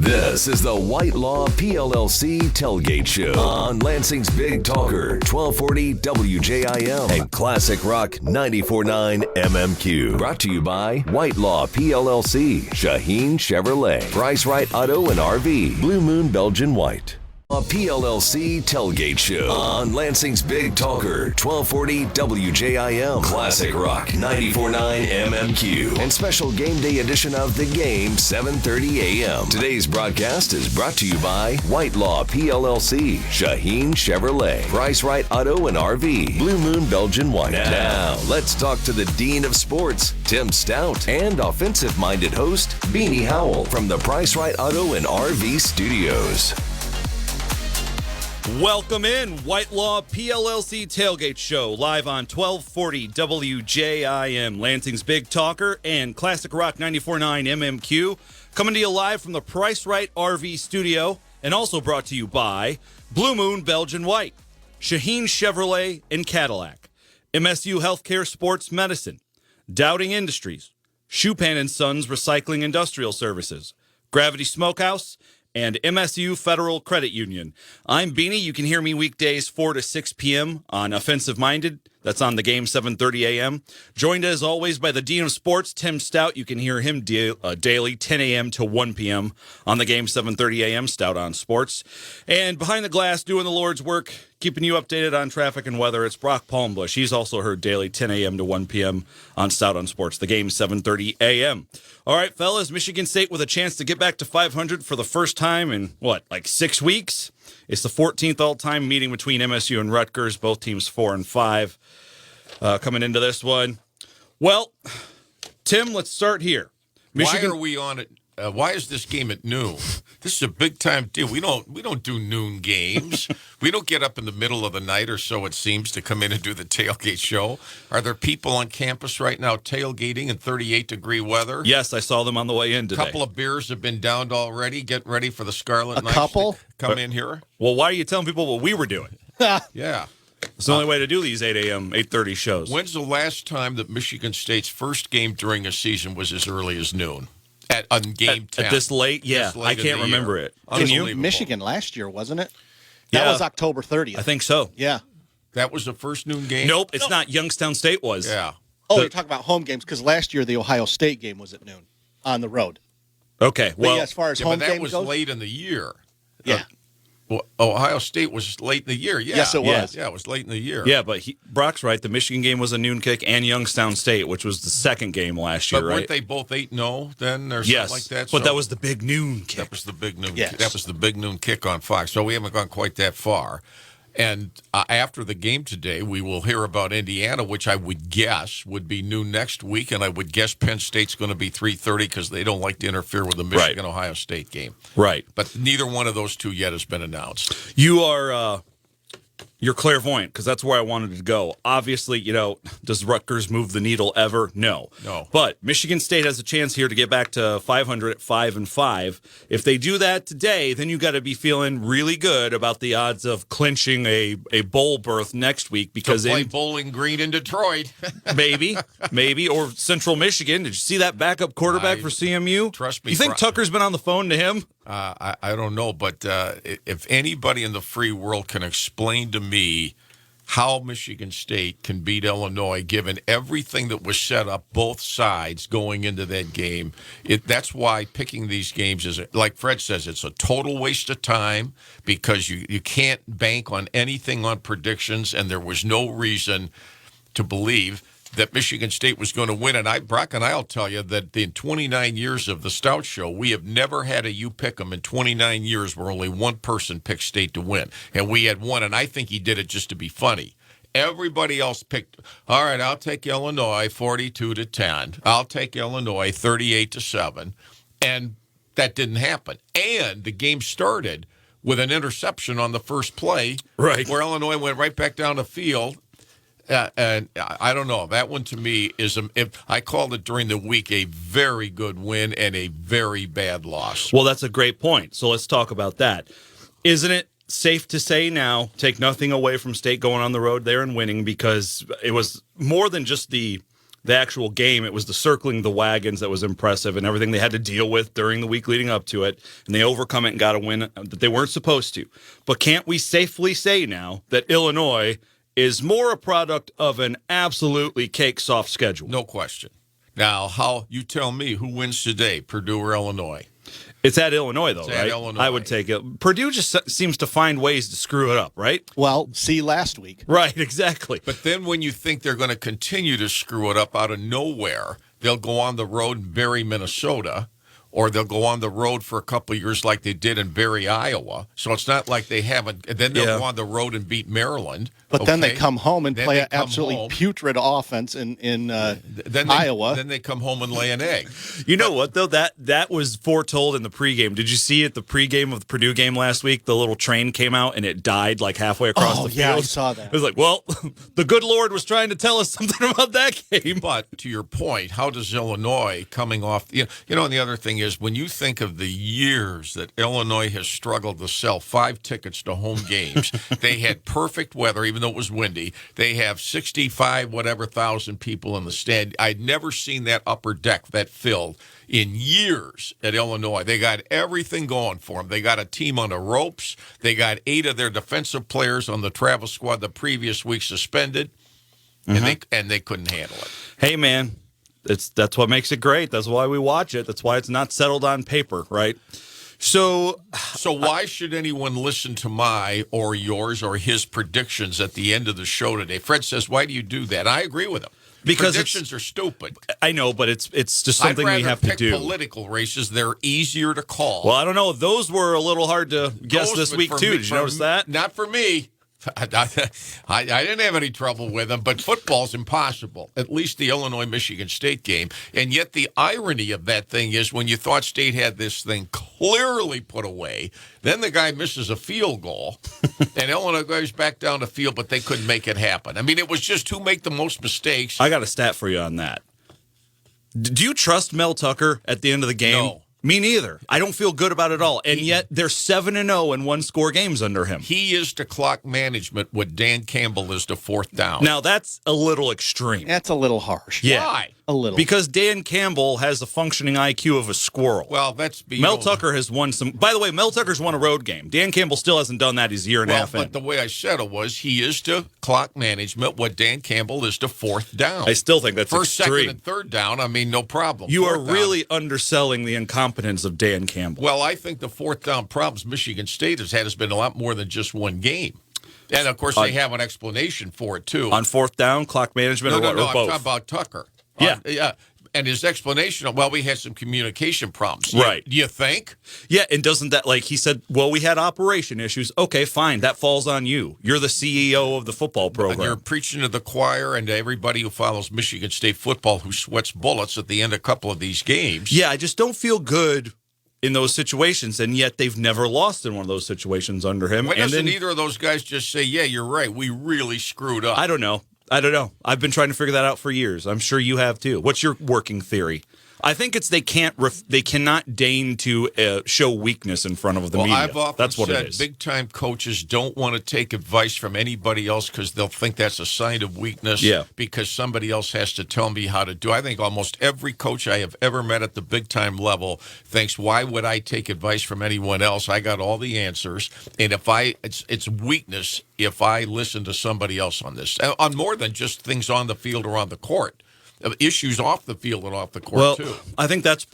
This is the Whitelaw PLLC Tailgate Show on Lansing's Big Talker, 1240 WJIM and Classic Rock 94.9 MMQ. Brought to you by Whitelaw PLLC, Champaign Chevrolet, Price Right Auto and RV, Blue Moon Belgian White. A PLLC Tailgate Show on Lansing's Big Talker, 1240 WJIM, Classic Rock 94.9 MMQ, and special game day edition of The Game, 7:30 a.m. Today's broadcast is brought to you by Whitelaw PLLC, Champaign Chevrolet, Price Right Auto and RV, Blue Moon Belgian White. Now, let's talk to the Dean of Sports, Tim Staudt, and offensive-minded host, Beanie Howell, from the Price Right Auto and RV Studios. Welcome in, Whitelaw PLLC Tailgate Show, live on 1240 WJIM, Lansing's Big Talker, and Classic Rock 94.9 MMQ. Coming to you live from the Price Right RV Studio, and also brought to you by Blue Moon Belgian White, Champaign Chevrolet and Cadillac, MSU Healthcare Sports Medicine, Dowding Industries, Champaign & Sons Recycling Industrial Services, Gravity Smokehouse, and MSU Federal Credit Union. I'm Beanie. You can hear me weekdays 4 to 6 p.m. on Offensive Minded. That's on The Game, 7:30 a.m. Joined as always by the Dean of Sports, Tim Staudt. You can hear him daily, 10 a.m. to 1 p.m. on The Game, 7:30 a.m. Staudt on Sports. And behind the glass, doing the Lord's work, keeping you updated on traffic and weather, it's Brock Palmbush. He's also heard daily, 10 a.m. to 1 p.m. on Staudt on Sports. The Game, 7:30 a.m. All right, fellas, Michigan State with a chance to get back to 500 for the first time in, 6 weeks? It's the 14th all-time meeting between MSU and Rutgers, both teams 4-5 coming into this one. Well, Tim, let's start here. Michigan, why are we on it? Why is this game at noon? This is a big-time deal. We don't do noon games. We don't get up in the middle of the night or so, it seems, to come in and do the tailgate show. Are there people on campus right now tailgating in 38-degree weather? Yes, I saw them on the way in today. A couple of beers have been downed already, getting ready for the Scarlet Knights couple? to come in here. Well, why are you telling people what we were doing? Yeah. It's the only way to do these 8 a.m., 8:30 shows. When's the last time that Michigan State's first game during a season was as early as noon? On game 10. At this late? Yeah, I can't remember it. Can you? Michigan last year, wasn't it? That Yeah. was October 30th. I think so. Yeah. That was the first noon game? Nope, it's not. Youngstown State was. Yeah. Oh, you're talking about home games, because last year the Ohio State game was at noon on the road. Okay, well. But yeah, as far as home but that games was goes, late in the year. Yeah. Well, Ohio State was late in the year. Yeah. Yes, it was. Yeah, it was late in the year. Yeah, but Brock's right. The Michigan game was a noon kick, and Youngstown State, which was the second game last year, But right? weren't they both 8-0 then, or Yes, something like that? but So that was the big noon kick. that was the big noon. Yes. That was the big noon kick on Fox. So we haven't gone quite that far. And after the game today, we will hear about Indiana, which I would guess would be noon next week, and I would guess Penn State's going to be 3:30 because they don't like to interfere with the Michigan-Ohio State game. Right. But neither one of those two yet has been announced. You are you're clairvoyant, because that's where I wanted to go. Obviously, does Rutgers move the needle ever? No. But Michigan State has a chance here to get back to 500 at 5-5. If they do that today, then you got to be feeling really good about the odds of clinching a bowl berth next week, because play Bowling Green in Detroit. maybe, or Central Michigan. Did you see that backup quarterback for CMU? Trust me. You think Tucker's been on the phone to him? I don't know, but if anybody in the free world can explain to me how Michigan State can beat Illinois, given everything that was set up, both sides going into that game, that's why picking these games is, like Fred says, it's a total waste of time, because you can't bank on anything on predictions, and there was no reason to believe that Michigan State was going to win. And Brock and I'll tell you that in 29 years of the Staudt Show, we have never had a you pick 'em in 29 years where only one person picked State to win. And we had one, and I think he did it just to be funny. Everybody else picked, all right, I'll take Illinois 42-10. I'll take Illinois 38-7. And that didn't happen. And the game started with an interception on the first play, right, where Illinois went right back down the field. And I don't know. That one to me is, I called it during the week, a very good win and a very bad loss. Well, that's a great point. So let's talk about that. Isn't it safe to say now, take nothing away from State going on the road there and winning, because it was more than just the the actual game. It was the circling the wagons that was impressive and everything they had to deal with during the week leading up to it. And they overcome it and got a win that they weren't supposed to. But can't we safely say now that Illinois is more a product of an absolutely cake-soft schedule? No question. Now, you tell me who wins today, Purdue or Illinois? It's at Illinois, though, It's right? at Illinois. I would take it. Purdue just seems to find ways to screw it up, right? Well, see last week. Right, exactly. But then when you think they're going to continue to screw it up out of nowhere, they'll go on the road and bury Minnesota, or they'll go on the road for a couple of years like they did and bury Iowa. So it's not like they haven't. And then they'll go on the road and beat Maryland. But then they come home and play an absolutely home. putrid offense in Iowa. Then they come home and lay an egg. You know what, though? That was foretold in the pregame. Did you see at the pregame of the Purdue game last week? The little train came out and it died like halfway across the field. Yeah, I saw that. It was like, well, the good Lord was trying to tell us something about that game. But to your point, how does Illinois coming off? And the other thing is when you think of the years that Illinois has struggled to sell 5 tickets to home games, they had perfect weather, even though it was windy. They have 65 whatever thousand people in the stand. I'd never seen that upper deck that filled in years at Illinois. They got everything going for them. They got a team on the ropes. They got 8 of their defensive players on the travel squad the previous week suspended, and they couldn't handle it. Hey, man, that's what makes it great. That's why we watch it. That's why it's not settled on paper, right? So why should anyone listen to my or yours or his predictions at the end of the show today? Fred says, why do you do that? I agree with him. Because predictions are stupid. I know, but it's just something we have to do. Political races, they're easier to call. Well, I don't know. Those were a little hard to guess this week, too. Did you notice that? Not for me. I didn't have any trouble with them, but football's impossible, at least the Illinois-Michigan State game. And yet the irony of that thing is when you thought State had this thing clearly put away, then the guy misses a field goal, and Illinois goes back down the field, but they couldn't make it happen. I mean, it was just who make the most mistakes. I got a stat for you on that. Do you trust Mel Tucker at the end of the game? No. Me neither. I don't feel good about it at all. And yet they're 7-0 in one-score games under him. He is to clock management what Dan Campbell is to fourth down. Now, that's a little extreme. That's a little harsh. Yeah. Why? A little. Because Dan Campbell has the functioning IQ of a squirrel. Well, Mel Tucker has won some. By the way, Mel Tucker's won a road game. Dan Campbell still hasn't done that. He's a year and a half in. But the way I said it was he is to clock management what Dan Campbell is to fourth down. I still think that's First, extreme. second, and third down, I mean, no problem. You are Fourth down. really underselling the incompetence of Dan Campbell. Well, I think the fourth down problems Michigan State has had has been a lot more than just one game. And, of course, they have an explanation for it, too. On fourth down, clock management, or what? No, Or I'm both? talking about Tucker. Yeah. Yeah. And his explanation, we had some communication problems. Right. Do you think? Yeah, and doesn't that, like he said, well, we had operation issues. Okay, fine. That falls on you. You're the CEO of the football program. You're preaching to the choir and to everybody who follows Michigan State football who sweats bullets at the end of a couple of these games. Yeah, I just don't feel good in those situations, and yet they've never lost in one of those situations under him. Why doesn't either of those guys just say, yeah, you're right, we really screwed up? I don't know. I've been trying to figure that out for years. I'm sure you have too. What's your working theory? I think it's they cannot deign to show weakness in front of the media. I've often that's what said it is. big-time coaches don't want to take advice from anybody else because they'll think that's a sign of weakness because somebody else has to tell me how to do. I think almost every coach I have ever met at the big-time level thinks, why would I take advice from anyone else? I got all the answers. And it's weakness if I listen to somebody else on this, on more than just things on the field or on the court. Issues off the field and off the court, too. I think that's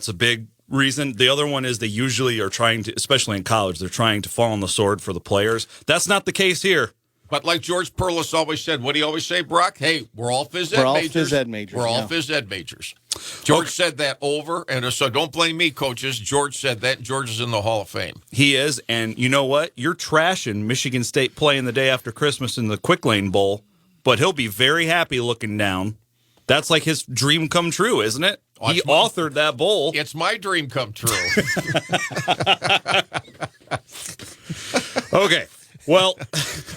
a big reason. The other one is they usually are trying to, especially in college, they're trying to fall on the sword for the players. That's not the case here. But like George Perlis always said, what do you always say, Brock? Hey, we're all phys ed majors. We're all phys ed majors. We're all phys ed majors. George said that over, and so don't blame me, coaches. George said that, and George is in the Hall of Fame. He is, and you know what? You're trashing Michigan State playing the day after Christmas in the Quick Lane Bowl, but he'll be very happy looking down. That's like his dream come true, isn't it? He authored that bowl. It's my dream come true. Okay. Well,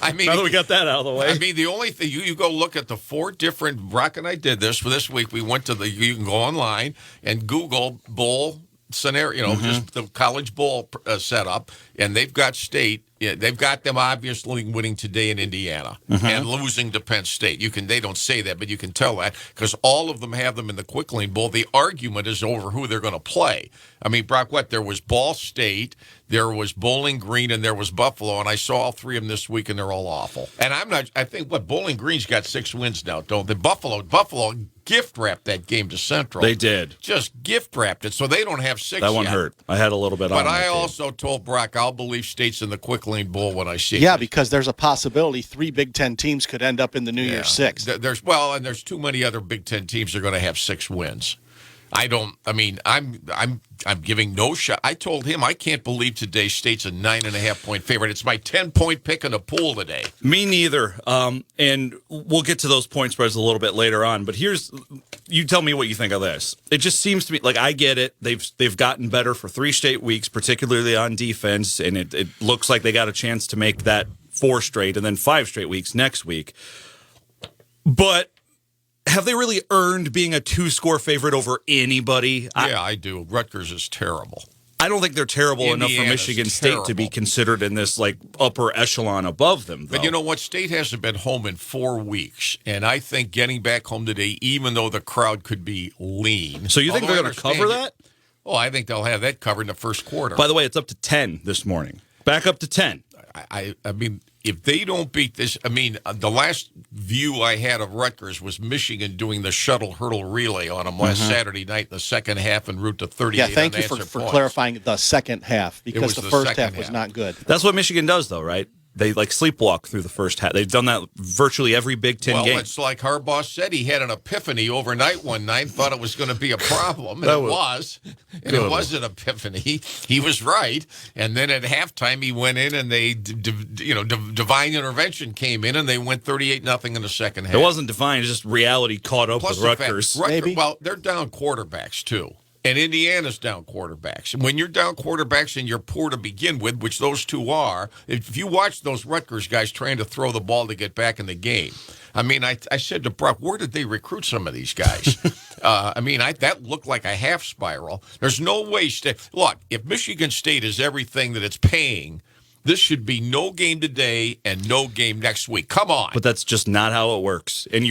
I mean, now that we got that out of the way. I mean, the only thing, you go look at the 4 different, Brock and I did this for this week. We went to you can go online and Google bowl scenario, just the college bowl setup, and they've got State Yeah, they've got them obviously winning today in Indiana and losing to Penn State. They don't say that, but you can tell that because all of them have them in the Quick Lane Bowl. The argument is over who they're going to play. I mean, Brock, there was Ball State, there was Bowling Green, and there was Buffalo, and I saw all three of them this week, and they're all awful. And I think Bowling Green's got 6 wins now, don't they? Buffalo gift wrapped that game to Central. They did. Just gift wrapped it, so they don't have 6 That one yet. hurt. I had a little bit on But that I game. also told Brock I'll believe State's in the Quick Lane Bowl when I see it. Yeah, because there's a possibility 3 Big Ten teams could end up in the New Year's Six. There's too many other Big Ten teams that are going to have 6 wins. I'm giving no shot. I told him I can't believe today State's a 9.5-point favorite. It's my 10-point pick in the pool today. Me neither. And we'll get to those point spreads a little bit later on. But you tell me what you think of this. It just seems to me like I get it. They've gotten better for 3 straight weeks, particularly on defense, and it looks like they got a chance to make that 4 straight and then 5 straight weeks next week. But have they really earned being a 2-score favorite over anybody? Yeah, I do. Rutgers is terrible. I don't think they're terrible enough for Indiana's Michigan State to be considered in this upper echelon above them, though. But you know what? State hasn't been home in 4 weeks, and I think getting back home today, even though the crowd could be lean. So you think they're going to cover that? Oh, I think they'll have that covered in the first quarter. By the way, it's up to 10 this morning. Back up to 10. I mean, if they don't beat this, the last view I had of Rutgers was Michigan doing the shuttle hurdle relay on them last Saturday night in the second half en route to 38. Yeah, thank you for clarifying the second half because the first half was not good. That's what Michigan does, though, right? They sleepwalk through the first half. They've done that virtually every Big Ten game. Well, it's like Harbaugh said. He had an epiphany overnight one night, thought it was going to be a problem, and it was. And it was an epiphany. He was right. And then at halftime, he went in, and divine intervention came in, and they went 38-0 in the second half. It wasn't divine; it's just reality caught up with Rutgers. Maybe. Well, they're down quarterbacks too. And Indiana's down quarterbacks. And when you're down quarterbacks and you're poor to begin with, which those two are, if you watch those Rutgers guys trying to throw the ball to get back in the game, I said to Brock, where did they recruit some of these guys? That looked like a half spiral. There's no way. Look, if Michigan State is everything that it's paying, this should be no game today and no game next week. Come on. But that's just not how it works. And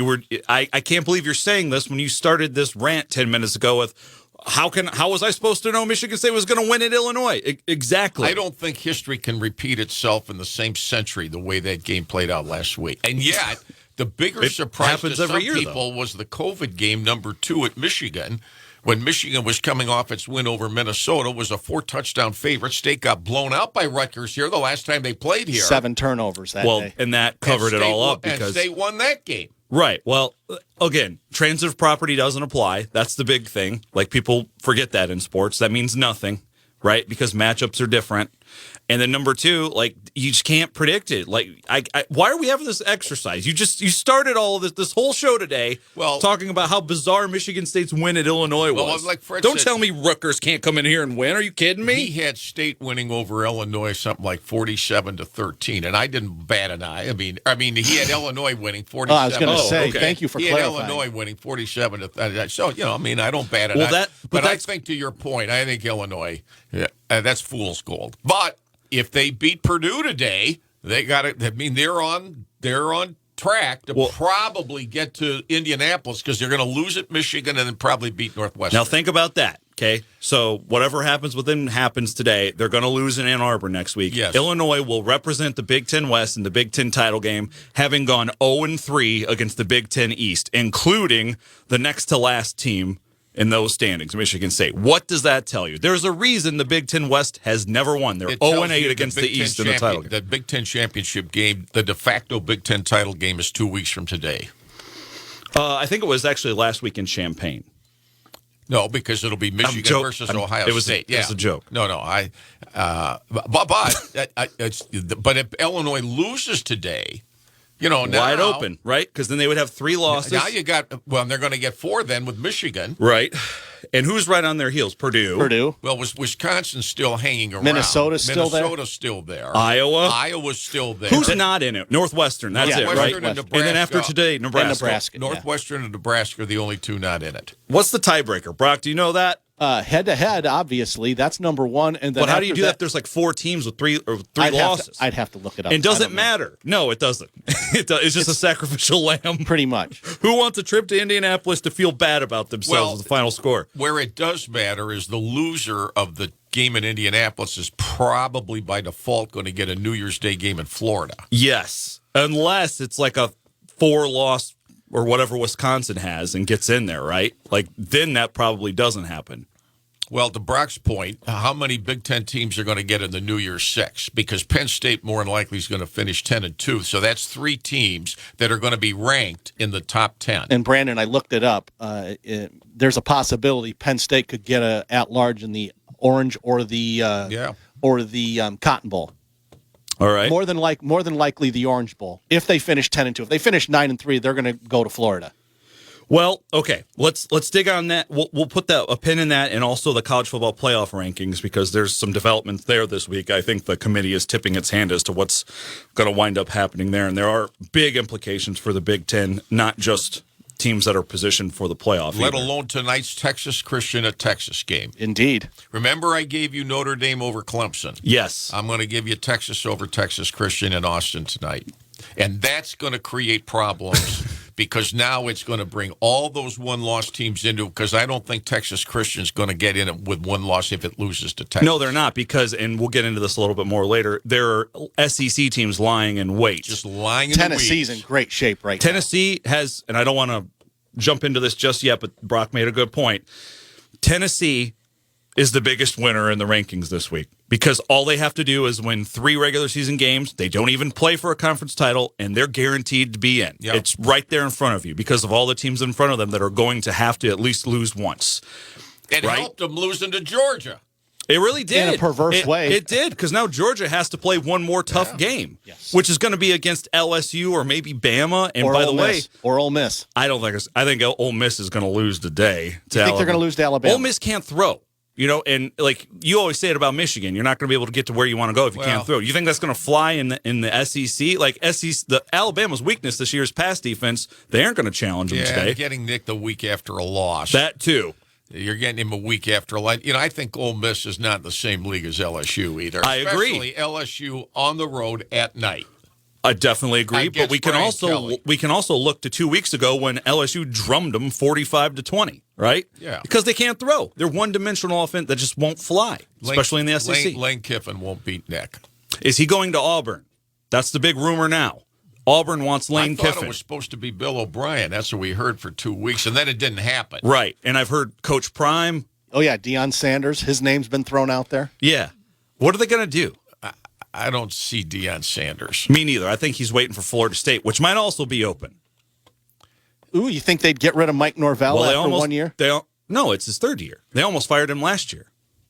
I can't believe you're saying this when you started this rant 10 minutes ago with, how was I supposed to know Michigan State was going to win at Illinois? Exactly. I don't think history can repeat itself in the same century the way that game played out last week. And yet, the bigger surprise to some people was the COVID game number 2 at Michigan. When Michigan was coming off its win over Minnesota, was a 4-touchdown favorite. State got blown out by Rutgers here the last time they played here. 7 turnovers that day. And that covered it all up because State won that game. Right. Well, again, transitive property doesn't apply. That's the big thing. People forget that in sports. That means nothing, right? Because matchups are different. And then number 2, you just can't predict it. Why are we having this exercise? You started all of this whole show today talking about how bizarre Michigan State's win at Illinois was. Like Fred Don't said, tell me Rutgers can't come in here and win. Are you kidding me? He had State winning over Illinois something like 47-13, and I didn't bat an eye. He had Illinois winning 47. I was going to say, thank you for clarifying. He had Illinois winning 47-13. So, I don't bat an eye. But I think to your point, I think Illinois, that's fool's gold. But if they beat Purdue today, they got it. They're on track to probably get to Indianapolis because they're going to lose at Michigan and then probably beat Northwestern. Now think about that. Okay, so whatever happens with them happens today. They're going to lose in Ann Arbor next week. Yes. Illinois will represent the Big Ten West in the Big Ten title game, having gone 0-3 against the Big Ten East, including the next to last team in those standings, Michigan State. What does that tell you? There's a reason the Big Ten West has never won. They're 0-8 against the East in the title game. The Big Ten championship game, the de facto Big Ten title game, is 2 weeks from today. I think it was actually last week in Champaign. No, because it'll be Michigan versus Ohio State. It was a joke. No. But if Illinois loses today, now, wide open, right? Because then they would have 3 losses. Now they're going to get 4 then with Michigan. Right. And who's right on their heels? Purdue. Well, Wisconsin's still hanging around. Minnesota's still there. Iowa's still there. Who's not in it? Northwestern. That's it, right? And then after today, Nebraska. Northwestern and Nebraska are the only 2 not in it. What's the tiebreaker? Brock, do you know that? Head-to-head, obviously, that's number one. And then But how do you do that if there's like 4 teams with three losses? I'd have to look it up. It doesn't matter. No, it doesn't. It's just a sacrificial lamb. Pretty much. Who wants a trip to Indianapolis to feel bad about themselves with the final score? Where it does matter is the loser of the game in Indianapolis is probably by default going to get a New Year's Day game in Florida. Yes, unless it's like a 4-loss or whatever Wisconsin has and gets in there, right? Like, then that probably doesn't happen. Well, to Brock's point, how many Big Ten teams are going to get in the New Year's Six? Because Penn State more than likely is going to finish 10-2. So that's 3 teams that are going to be ranked in the top 10. And Brandon, I looked it up. There's a possibility Penn State could get a at-large in the Orange or the Cotton Bowl. All right. More than likely the Orange Bowl. If they finish 10-2, if they finish 9-3, they're going to go to Florida. Well, okay, let's dig on that. We'll put a pin in that, and also the college football playoff rankings, because there's some developments there this week. I think the committee is tipping its hand as to what's going to wind up happening there, and there are big implications for the Big Ten, not just teams that are positioned for the playoff. Let alone tonight's Texas Christian at Texas game. Indeed. Remember, I gave you Notre Dame over Clemson. Yes. I'm going to give you Texas over Texas Christian in Austin tonight, and that's going to create problems. Because now it's going to bring all those one-loss teams into it, because I don't think Texas Christian's going to get in it with 1 loss if it loses to Texas. No, they're not, because, and we'll get into this a little bit more later, there are SEC teams lying in wait. Just lying in Tennessee's in great shape right now. Tennessee has, and I don't want to jump into this just yet, but Brock made a good point. Tennessee is the biggest winner in the rankings this week, because all they have to do is win 3 regular season games. They don't even play for a conference title, and they're guaranteed to be in. Yep. It's right there in front of you because of all the teams in front of them that are going to have to at least lose once. It helped them losing to Georgia. It really did. In a perverse way. It did, because now Georgia has to play one more tough game, which is going to be against LSU or maybe Bama. And or by Ole the Miss. way, or Ole Miss. I think Ole Miss is going to lose today to You think they're going to lose to Alabama? Ole Miss can't throw. You know, and like you always say it about Michigan, you're not going to be able to get to where you want to go if you can't throw. You think that's going to fly in the SEC? Like the Alabama's weakness this year is pass defense. They aren't going to challenge them today. Getting nicked a week after a loss. That too. You're getting him a week after a loss. You know, I think Ole Miss is not in the same league as LSU either. I agree. Especially LSU on the road at night. I definitely agree, but we can also look to 2 weeks ago when LSU drummed them 45-20, right? Yeah, because they can't throw. They're one-dimensional offense that just won't fly, especially in the SEC. Lane Kiffin won't beat Nick. Is he going to Auburn? That's the big rumor now. Auburn wants Lane Kiffin. I thought it was supposed to be Bill O'Brien. That's what we heard for 2 weeks, and then it didn't happen. Right, and I've heard Coach Prime. Oh yeah, Deion Sanders. His name's been thrown out there. Yeah, what are they going to do? I don't see Deion Sanders. Me neither. I think he's waiting for Florida State, which might also be open. Ooh, you think they'd get rid of Mike Norvell after 1 year? No, it's his 3rd year. They almost fired him last year.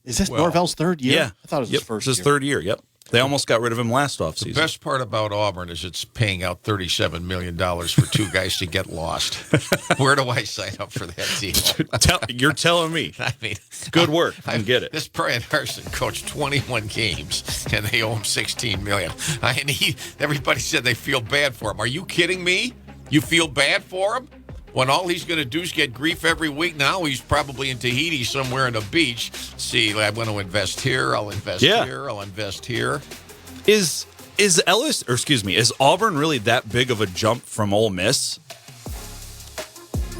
Is this Norvell's 3rd year? Yeah. I thought it was his first year. It's his 3rd year, yep. They almost got rid of him last offseason. The best part about Auburn is it's paying out $37 million for 2 guys to get lost. Where do I sign up for that deal? You're telling me. I mean, good work. I get it. This Brian Harsin coached 21 games, and they owe him $16 million. Everybody said they feel bad for him. Are you kidding me? You feel bad for him? When all he's going to do is get grief every week. Now he's probably in Tahiti somewhere on a beach. See, I want to invest here. I'll invest here. I'll invest here. Is Auburn really that big of a jump from Ole Miss?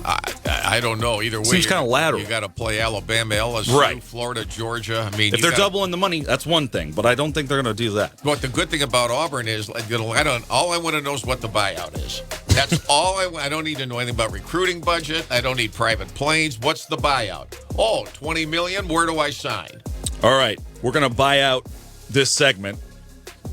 I don't know. Either way, seems kind of lateral. You got to play Alabama, LSU, Florida, Georgia. I mean, if they're doubling the money, that's one thing, but I don't think they're going to do that. But the good thing about Auburn is, all I want to know is what the buyout is. That's all I don't need to know anything about recruiting budget. I don't need private planes. What's the buyout? Oh, $20 million. Where do I sign? All right, we're going to buy out this segment.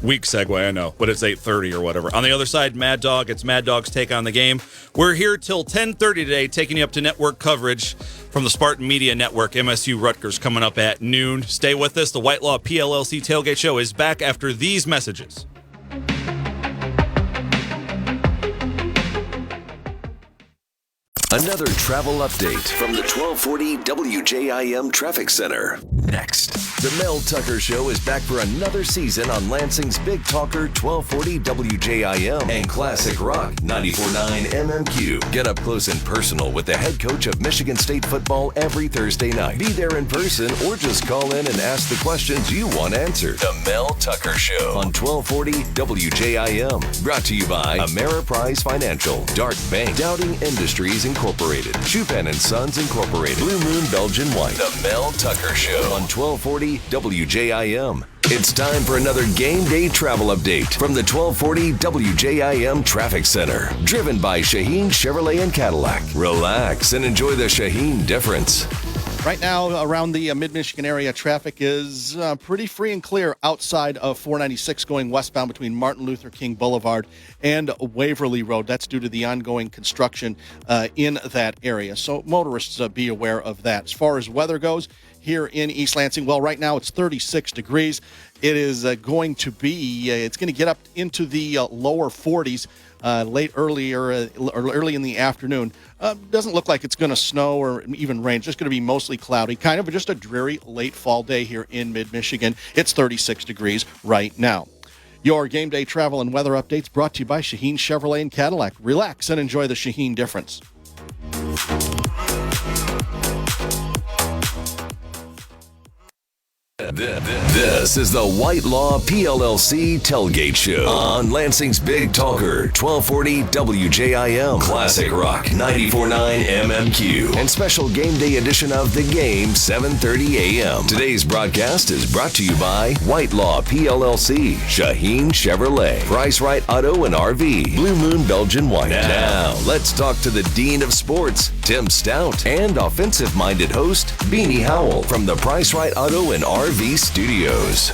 Weak segue, I know, but it's 8:30 or whatever. On the other side, Mad Dog. It's Mad Dog's Take on the Game. We're here till 10:30 today, taking you up to network coverage from the Spartan Media Network. MSU Rutgers coming up at noon. Stay with us. The White Law PLLC Tailgate Show is back after these messages. Another travel update from the 1240 WJIM Traffic Center. next. The Mel Tucker Show is back for another season on Lansing's Big Talker 1240 WJIM and Classic Rock 94.9 MMQ. Get up close and personal with the head coach of Michigan State football every Thursday night. Be there in person or just call in and ask the questions you want answered. The Mel Tucker Show on 1240 WJIM. Brought to you by Ameriprise Financial, Dark Bank, Doubting Industries Incorporated, Champaign and Sons Incorporated, Blue Moon Belgian White. The Mel Tucker Show on 1240 WJIM. It's time for another game day travel update from the 1240 WJIM Traffic Center. Driven by Shaheen Chevrolet and Cadillac. Relax and enjoy the Shaheen difference. Right now, around the mid-Michigan area, traffic is pretty free and clear outside of 496 going westbound between Martin Luther King Boulevard and Waverly Road. That's due to the ongoing construction in that area. So motorists be aware of that. As far as weather goes, here in East Lansing, well, right now it's 36 degrees. It is going to be, it's going to get up into the lower 40s early in the afternoon. Doesn't look like it's going to snow or even rain. It's just going to be mostly cloudy. Kind of just a dreary late fall day here in mid-Michigan. It's 36 degrees right now. Your game day travel and weather updates brought to you by Shaheen Chevrolet and Cadillac. Relax and enjoy the Shaheen difference. This is the White Law PLLC Tailgate Show on Lansing's Big Talker, 1240 WJIM, Classic Rock 94.9 MMQ, and special game day edition of The Game, 7:30 a.m. Today's broadcast is brought to you by White Law PLLC, Shaheen Chevrolet, Price Right Auto and RV, Blue Moon Belgian White. Now, let's talk to the Dean of Sports, Tim Staudt, and offensive-minded host, Beanie Howell, from the Price Right Auto and RV Studios.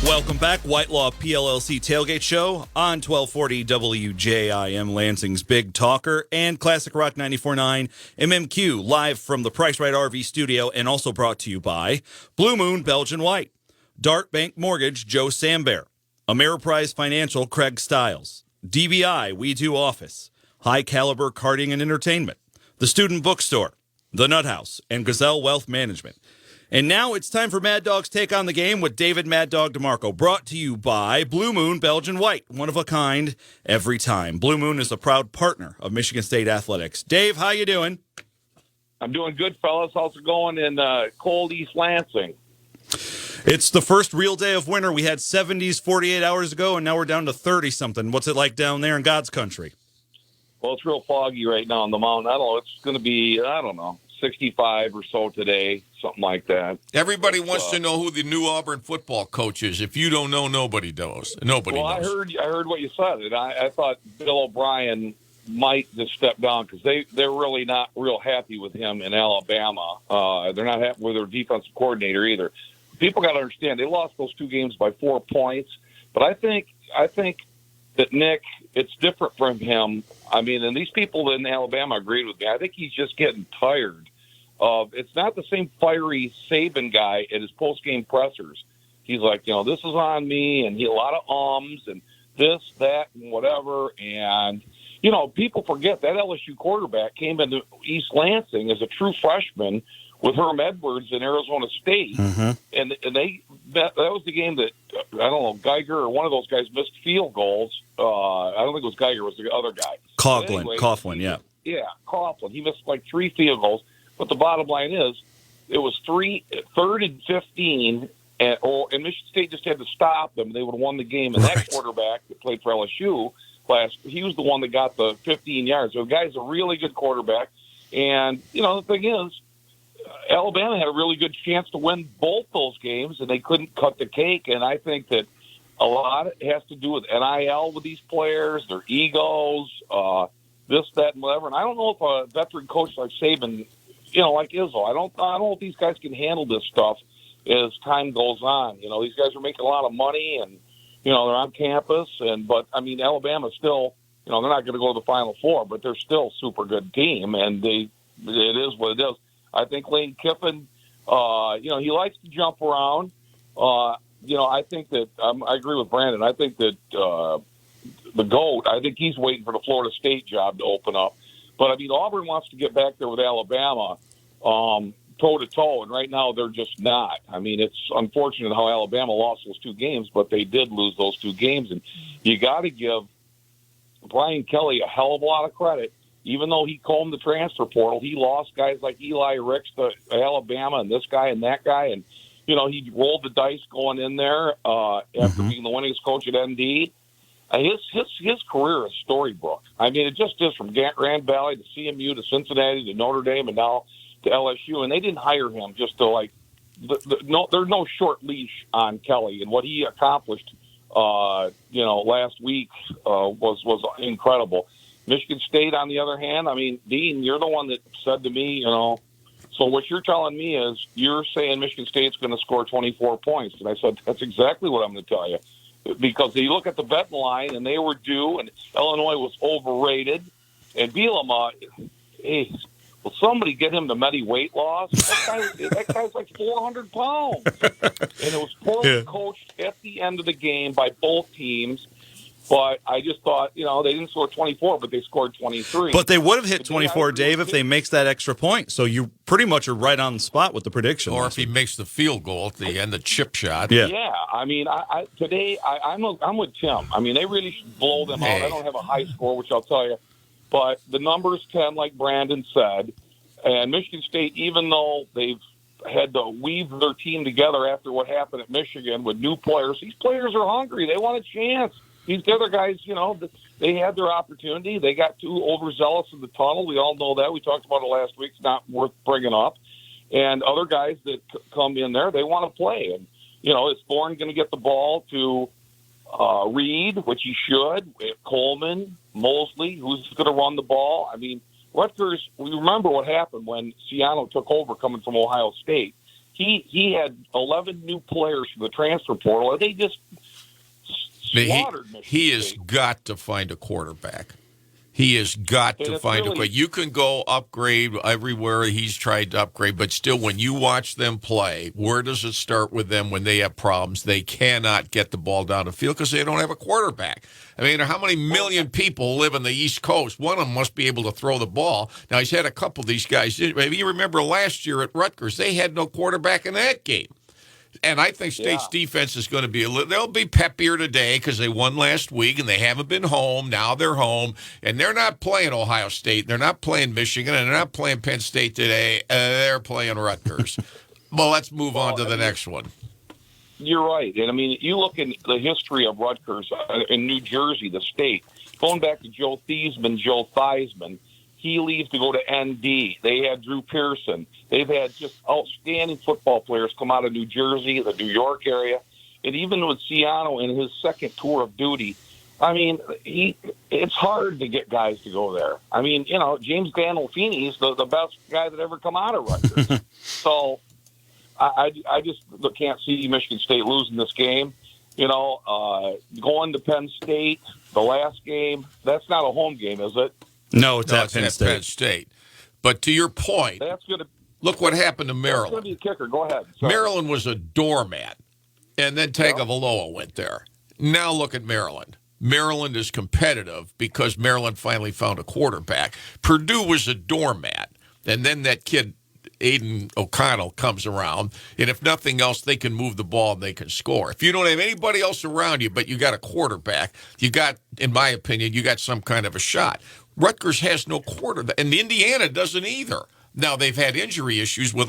Welcome back, White Law PLLC Tailgate Show on 1240 WJIM, Lansing's Big Talker, and Classic Rock 94.9 MMQ, live from the Price Right RV Studio, and also brought to you by Blue Moon Belgian White, Dark Bank Mortgage, Joe Sambear, Ameriprise Financial, Craig Stiles, DBI, We Do Office, High Caliber Karting and Entertainment, The Student Bookstore, The Nut House, and Gazelle Wealth Management. And now it's time for Mad Dog's Take on the Game with David Mad Dog DeMarco, brought to you by Blue Moon Belgian White, one of a kind every time. Blue Moon is a proud partner of Michigan State Athletics. Dave, how you doing? I'm doing good, fellas. How's it going in cold East Lansing? It's the first real day of winter. We had 70s 48 hours ago, and now we're down to 30-something. What's it like down there in God's country? Well, it's real foggy right now on the mountain. I don't know. It's going to be, 65 or so today, something like that. Everybody wants to know who the new Auburn football coach is. If you don't know, nobody knows. Nobody knows. I heard what you said, and I thought Bill O'Brien might just step down because they're really not real happy with him in Alabama. They're not happy with their defensive coordinator either. People got to understand they lost those two games by 4 points, but I think that Nick, it's different from him. I mean, and these people in Alabama agreed with me. I think he's just getting tired of. It's not the same fiery Saban guy at his post-game pressers. He's like, this is on me, and a lot of ums and this, that, and whatever. And people forget that LSU quarterback came into East Lansing as a true freshman with Herm Edwards in Arizona State, and that was the game that I don't know, Geiger or one of those guys missed field goals. I don't think it was Geiger; it was the other guy. Coughlin, yeah. Yeah, Coughlin. He missed like 3 field goals. But the bottom line is, it was 3rd and 15, and Michigan State just had to stop them. They would have won the game. And that quarterback that played for LSU he was the one that got the 15 yards. So the guy's a really good quarterback. And, the thing is, Alabama had a really good chance to win both those games, and they couldn't cut the cake. And I think that a lot has to do with NIL with these players, their egos, this, that, and whatever. And I don't know if a veteran coach like Saban, like Izzo, I don't know if these guys can handle this stuff as time goes on. These guys are making a lot of money, and they're on campus. But I mean, Alabama's still, they're not going to go to the Final Four, but they're still a super good team, and it is what it is. I think Lane Kiffin, he likes to jump around. I think that I agree with Brandon. I think that the GOAT, I think he's waiting for the Florida State job to open up. But, I mean, Auburn wants to get back there with Alabama toe-to-toe, and right now they're just not. I mean, it's unfortunate how Alabama lost those 2 games, but they did lose those 2 games, and you got to give Brian Kelly a hell of a lot of credit. Even though he combed the transfer portal, he lost guys like Eli Ricks to Alabama and this guy and that guy, and he rolled the dice going in there after being the winningest coach at ND. His career is storybook. I mean, it just is from Grand Valley to CMU to Cincinnati to Notre Dame and now to LSU, and they didn't hire him just to there's no short leash on Kelly, and what he accomplished, last week was incredible. Michigan State, on the other hand, I mean, Dean, you're the one that said to me, so what you're telling me is you're saying Michigan State's going to score 24 points, and I said that's exactly what I'm going to tell you. Because you look at the betting line, and they were due, and Illinois was overrated. And Bielema, hey, will somebody get him to Medi weight loss? That guy's like 400 pounds. And it was poorly coached at the end of the game by both teams. But I just thought, they didn't score 24, but they scored 23. But they would have hit 24, Dave, if they makes that extra point. So you pretty much are right on the spot with the prediction. Or if he makes the field goal at the end, the chip shot. Yeah. I mean, today I'm with Tim. I mean, they really should blow them out. I don't have a high score, which I'll tell you. But the number's 10, like Brandon said. And Michigan State, even though they've had to weave their team together after what happened at Michigan with new players, these players are hungry. They want a chance. These other guys, they had their opportunity. They got too overzealous in the tunnel. We all know that. We talked about it last week. It's not worth bringing up. And other guys that come in there, they want to play. And, is Thorne going to get the ball to Reed, which he should, Coleman, Mosley, who's going to run the ball? I mean, Rutgers, we remember what happened when Ciano took over coming from Ohio State. He had 11 new players from the transfer portal, and they just he has got to find a quarterback. He has got to find a quarterback. You can go upgrade everywhere he's tried to upgrade, but still, when you watch them play, where does it start with them when they have problems? They cannot get the ball down the field because they don't have a quarterback. I mean, how many million people live on the East Coast? One of them must be able to throw the ball. Now, he's had a couple of these guys. Maybe you remember last year at Rutgers, they had no quarterback in that game. And I think State's defense is going to be they'll be peppier today because they won last week and they haven't been home. Now they're home, and they're not playing Ohio State. They're not playing Michigan, and they're not playing Penn State today. They're playing Rutgers. Well, let's move on to the next one. You're right. And, I mean, you look in the history of Rutgers in New Jersey, the state, going back to Joe Theismann, he leaves to go to ND. They had Drew Pearson. They've had just outstanding football players come out of New Jersey, the New York area. And even with Ciano in his second tour of duty, I mean, it's hard to get guys to go there. I mean, James Gandolfini's the best guy that ever come out of Rutgers. So I just can't see Michigan State losing this game. Going to Penn State, the last game, that's not a home game, is it? No, it's at Penn State. But to your point, look what happened to Maryland. That's going to be a kicker. Go ahead. Sorry. Maryland was a doormat, and then Tagovailoa went there. Now look at Maryland. Maryland is competitive because Maryland finally found a quarterback. Purdue was a doormat, and then that kid, Aiden O'Connell, comes around, and if nothing else, they can move the ball and they can score. If you don't have anybody else around you, but you got a quarterback, you got, in my opinion, you got some kind of a shot. Rutgers has no quarterback, and Indiana doesn't either. Now, they've had injury issues with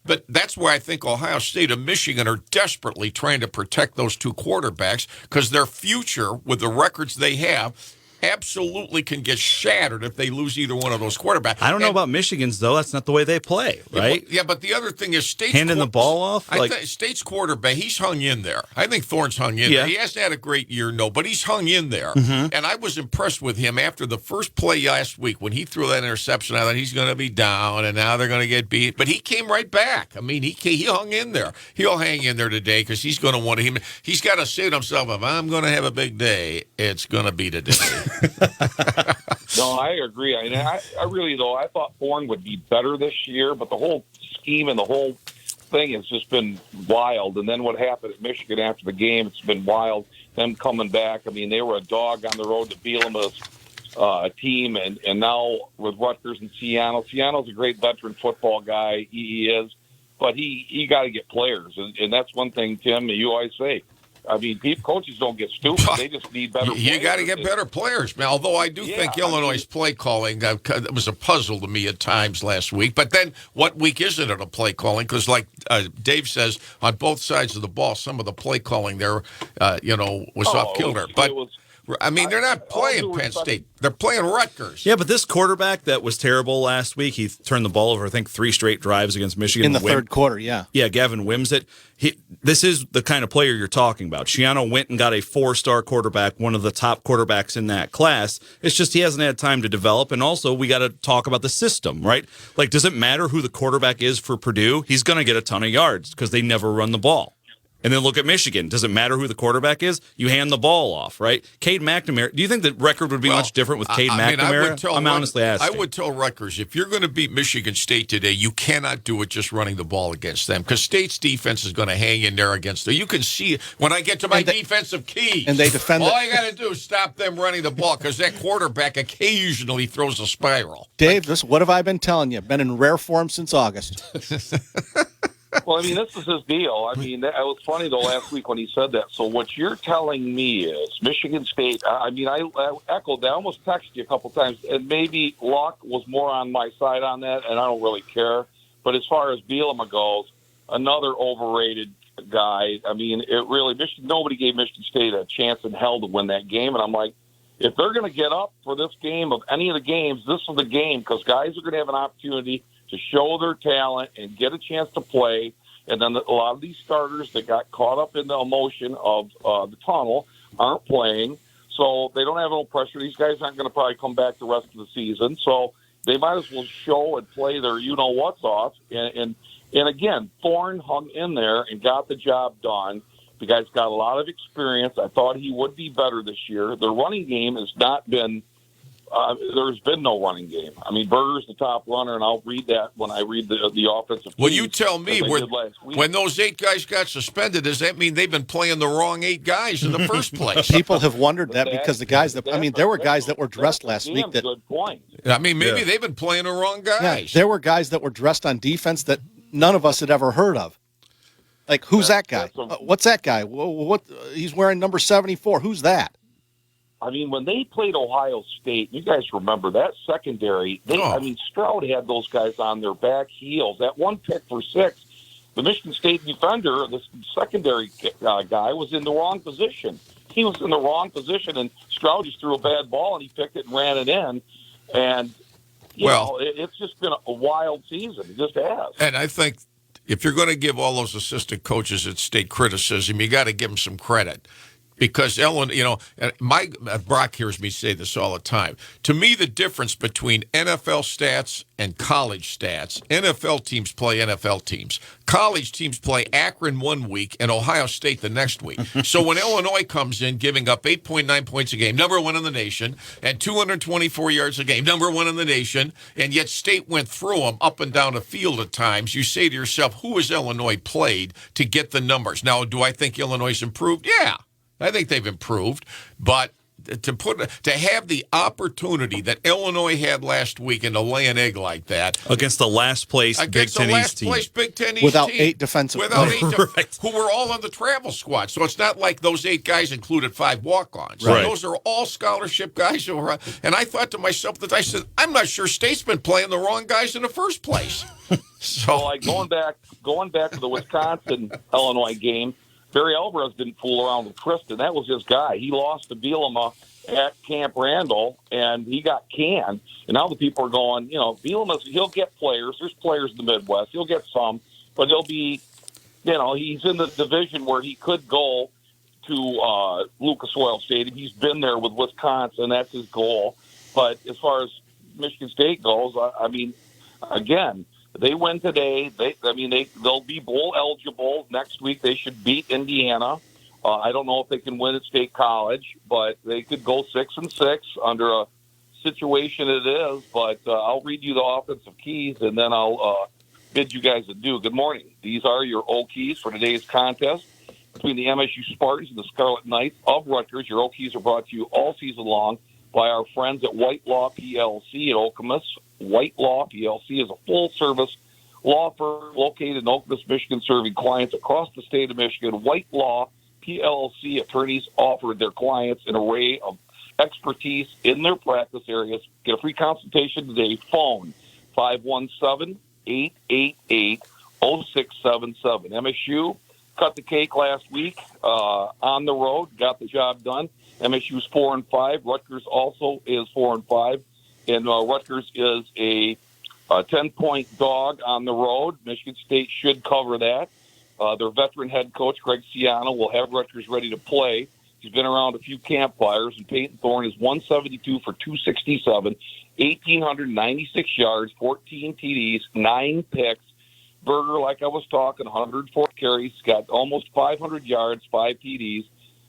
but that's why I think Ohio State and Michigan are desperately trying to protect those two quarterbacks because their future, with the records they have, absolutely can get shattered if they lose either one of those quarterbacks. I don't know about Michigan's, though. That's not the way they play, right? Yeah, but the other thing is State's handing the ball off? I think State's quarterback, he's hung in there. I think Thorne's hung in there. He hasn't had a great year, but he's hung in there. Mm-hmm. And I was impressed with him after the first play last week when he threw that interception. I thought he's going to be down, and now they're going to get beat. But he came right back. I mean, he hung in there. He'll hang in there today because he's going to want to. He's got to say to himself, if I'm going to have a big day, it's going to be today. No, I agree. I mean, I really, though, I thought Thorne would be better this year, but the whole scheme and the whole thing has just been wild. And then what happened at Michigan after the game, it's been wild. Them coming back. I mean, they were a dog on the road to Bielema's team, and now with Rutgers and Siano. Siano's a great veteran football guy. He is, but he got to get players, and that's one thing, Tim, you always say. I mean, coaches don't get stupid. They just need better players. You got to get better players, man. Although I do think Illinois' play calling it was a puzzle to me at times last week. But then what week isn't it a play calling? Because like Dave says, on both sides of the ball, some of the play calling there, was off kilter. But I mean, they're not playing Penn State. They're playing Rutgers. Yeah, but this quarterback that was terrible last week, he turned the ball over, I think, 3 straight drives against Michigan. In the third quarter, yeah. Yeah, Gavin Wimsatt. This is the kind of player you're talking about. Schiano went and got a 4-star quarterback, one of the top quarterbacks in that class. It's just he hasn't had time to develop, and also we got to talk about the system, right? Like, does it matter who the quarterback is for Purdue? He's going to get a ton of yards because they never run the ball. And then look at Michigan. Does it matter who the quarterback is? You hand the ball off, right? Cade McNamara. Do you think the record would be much different with Cade McNamara? I'm honestly asking. I would tell Rutgers, if you're going to beat Michigan State today, you cannot do it just running the ball against them because State's defense is going to hang in there against them. You can see it when I get to my defensive keys. And they defend. All I got to do is stop them running the ball because that quarterback occasionally throws a spiral. Dave, what have I been telling you? Been in rare form since August. Well, I mean, this is his deal. I mean, it was funny, though, last week when he said that. So what you're telling me is Michigan State, I echoed that. I almost texted you a couple times, and maybe Luck was more on my side on that, and I don't really care. But as far as Bielema goes, another overrated guy. I mean, nobody gave Michigan State a chance in hell to win that game, and I'm like, if they're going to get up for this game of any of the games, this is the game because guys are going to have an opportunity to show their talent and get a chance to play. And then a lot of these starters that got caught up in the emotion of the tunnel aren't playing, so they don't have no pressure. These guys aren't going to probably come back the rest of the season, so they might as well show and play their you-know-what's off. And again, Thorne hung in there and got the job done. The guy's got a lot of experience. I thought he would be better this year. The running game has not been there's been no running game. I mean, Berger's the top runner, and I'll read that when I read the offensive. Well, you tell me, when those 8 guys got suspended, does that mean they've been playing the wrong 8 guys in the first place? People have wondered that because the guys there were guys that were dressed last week that. Good point. I mean, maybe they've been playing the wrong guys. Yeah, there were guys that were dressed on defense that none of us had ever heard of. Like, who's that guy? What's that guy? What? He's wearing number 74. Who's that? I mean, when they played Ohio State, you guys remember that secondary. I mean, Stroud had those guys on their back heels. That one pick for 6, the Michigan State defender, the secondary guy, was in the wrong position. He was in the wrong position, and Stroud just threw a bad ball, and he picked it and ran it in. And, it's just been a wild season. It just has. And I think if you're going to give all those assistant coaches at State criticism, you got to give them some credit. Because Ellen, Brock hears me say this all the time. To me, the difference between NFL stats and college stats, NFL teams play NFL teams. College teams play Akron one week and Ohio State the next week. So when Illinois comes in giving up 8.9 points a game, number 1 in the nation, and 224 yards a game, number 1 in the nation, and yet State went through them up and down the field at times, you say to yourself, who has Illinois played to get the numbers? Now, do I think Illinois improved? Yeah. I think they've improved, but to have the opportunity that Illinois had last week and to lay an egg like that against the last place Big Ten East team, without 8 defensive players, who were all on the travel squad. So it's not like those 8 guys included 5 walk-ons. Right. Those are all scholarship guys who are. And I thought to myself that I said, I'm not sure State's been playing the wrong guys in the first place. So, like going back to the Wisconsin Illinois game. Barry Alvarez didn't fool around with Tristan. That was his guy. He lost to Bielema at Camp Randall, and he got canned. And now the people are going, Bielema, he'll get players. There's players in the Midwest. He'll get some, but he'll be, he's in the division where he could go to Lucas Oil Stadium. He's been there with Wisconsin. That's his goal. But as far as Michigan State goes, I mean, again, they win today. They'll be bowl eligible next week. They should beat Indiana. I don't know if they can win at State College, but they could go 6-6 under a situation it is. But I'll read you the offensive keys, and then I'll bid you guys adieu. Good morning. These are your O keys for today's contest between the MSU Spartans and the Scarlet Knights of Rutgers. Your O keys are brought to you all season long by our friends at White Law PLC at Okemos. White Law PLC is a full-service law firm located in Okemos, Michigan, serving clients across the state of Michigan. White Law PLC attorneys offer their clients an array of expertise in their practice areas. Get a free consultation today. Phone 517-888-0677. MSU cut the cake last week on the road, got the job done. MSU's 4-5. Rutgers also is 4-5, and Rutgers is a 10-point dog on the road. Michigan State should cover that. Their veteran head coach, Greg Ciano, will have Rutgers ready to play. He's been around a few campfires, and Peyton Thorne is 172 for 267, 1,896 yards, 14 TDs, 9 picks. Berger, like I was talking, 104 carries, got almost 500 yards, 5 TDs.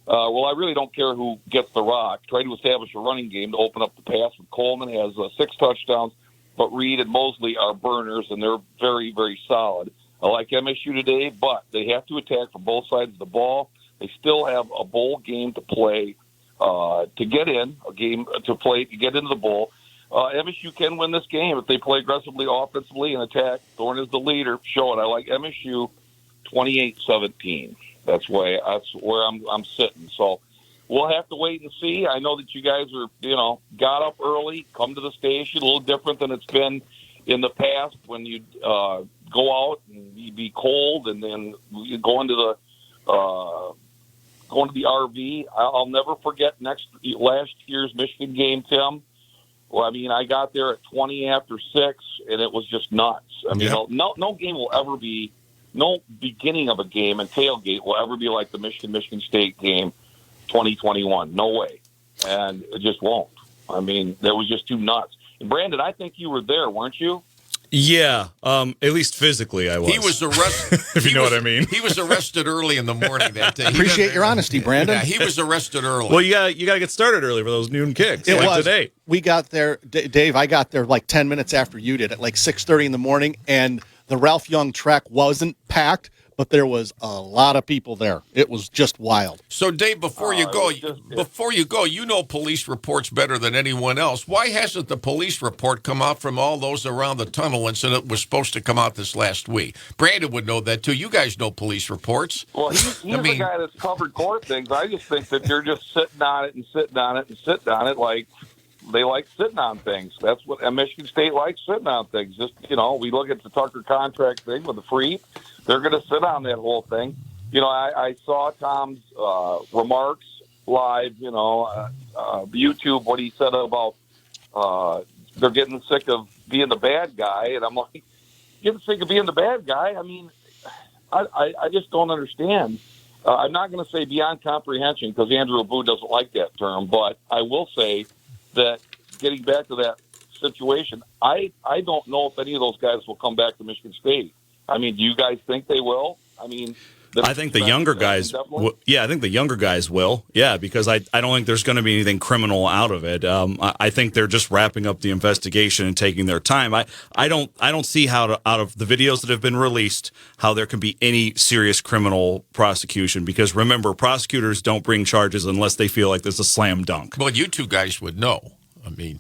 Well, I really don't care who gets the rock. Try to establish a running game to open up the pass. Coleman has 6 touchdowns, but Reed and Mosley are burners, and they're very, very solid. I like MSU today, but they have to attack from both sides of the ball. They still have a bowl game to play to get in, a game to play to get into the bowl. MSU can win this game if they play aggressively, offensively, and attack. Thorne is the leader. Show it. I like MSU 28-17. That's where I'm sitting. So we'll have to wait and see. I know that you guys are, got up early, come to the station, a little different than it's been in the past when you go out and you be cold and then you go into the RV. I'll never forget last year's Michigan game, Tim. Well, I mean, I got there at 20 after 6, and it was just nuts. I mean, no game will ever be, no beginning of a game and tailgate will ever be like the Michigan State game 2021. No way. And it just won't. I mean, that was just too nuts. And Brandon, I think you were there, weren't you? Yeah, at least physically I was. He was arrested. If you know what I mean. He was arrested early in the morning that day. Appreciate your honesty, Brandon. Yeah, he was arrested early. Well, you got to get started early for those noon kicks. It like was. Today. We got there, Dave, I got there like 10 minutes after you did at like 6:30 in the morning, and the Ralph Young track wasn't packed, but there was a lot of people there. It was just wild. So, Dave, before you go, you know police reports better than anyone else. Why hasn't the police report come out from all those around the tunnel and said it was supposed to come out this last week? Brandon would know that, too. You guys know police reports. Well, he's the guy that's covered court things. I just think that you're just sitting on it and sitting on it and sitting on it like they like sitting on things. That's what Michigan State likes, sitting on things. Just, we look at the Tucker contract thing with the free. They're going to sit on that whole thing. I saw Tom's remarks live, YouTube, what he said about they're getting sick of being the bad guy. And I'm like, getting sick of being the bad guy? I mean, I just don't understand. I'm not going to say beyond comprehension because Andrew Abu doesn't like that term, but I will say that getting back to that situation, I don't know if any of those guys will come back to Michigan State. I mean, do you guys think they will? I mean, I think the younger guys. I think the younger guys will. Yeah, because I don't think there's going to be anything criminal out of it. I think they're just wrapping up the investigation and taking their time. I don't see how out of the videos that have been released how there can be any serious criminal prosecution. Because remember, prosecutors don't bring charges unless they feel like there's a slam dunk. Well, you two guys would know. I mean,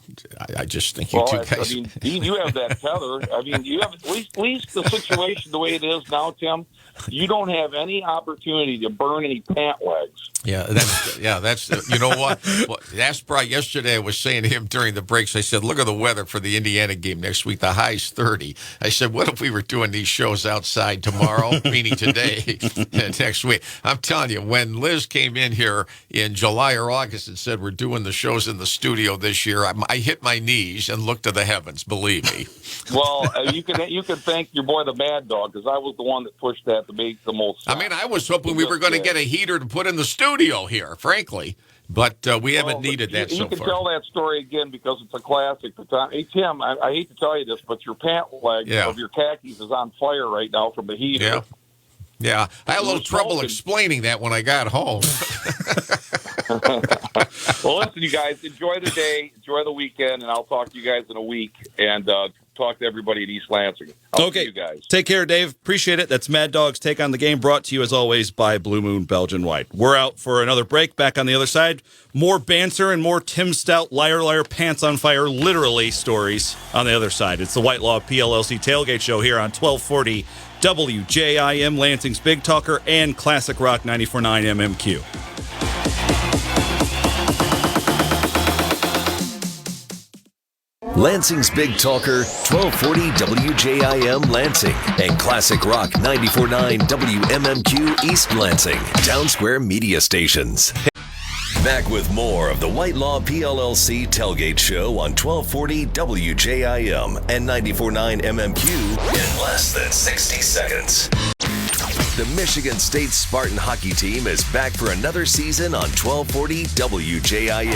I just think you two guys. I mean, Dean, you have that tether. I mean, you have at least the situation the way it is now, Tim. You don't have any opportunity to burn any pant legs. Yeah, that's you know what? Well, Asprey yesterday I was saying to him during the breaks. I said, "Look at the weather for the Indiana game next week. The high's 30." I said, "What if we were doing these shows outside tomorrow, meaning today, and next week?" I'm telling you, when Liz came in here in July or August and said we're doing the shows in the studio this year, I hit my knees and looked to the heavens. Believe me. Well, you can thank your boy the Mad Dog because I was the one that pushed that to make the most sense. I mean, I was hoping we were going to get a heater to put in the studio here, frankly, but we haven't needed that so far. You can tell that story again because it's a classic. Hey, Tim, I hate to tell you this, but your pant leg of your khakis is on fire right now from the heater. Yeah. I had a little trouble explaining that when I got home. Well, listen, you guys, enjoy the day, enjoy the weekend, and I'll talk to you guys in a week. And talk to everybody at East Lansing. I'll Okay. see you guys. Take care, Dave. Appreciate it. That's Mad Dog's Take on the Game, brought to you, as always, by Blue Moon Belgian White. We're out for another break. Back on the other side, more banter and more Tim Staudt, liar, liar, pants on fire, literally stories on the other side. It's the Whitelaw PLLC Tailgate Show here on 1240 WJIM, Lansing's Big Talker, and Classic Rock 94.9 MMQ. Lansing's Big Talker, 1240 WJIM Lansing, and Classic Rock 94.9 WMMQ East Lansing, Town Square Media Stations. Back with more of the Whitelaw PLLC Tailgate Show on 1240 WJIM and 94.9 MMQ in less than 60 seconds. The Michigan State Spartan hockey team is back for another season on 1240 WJIM.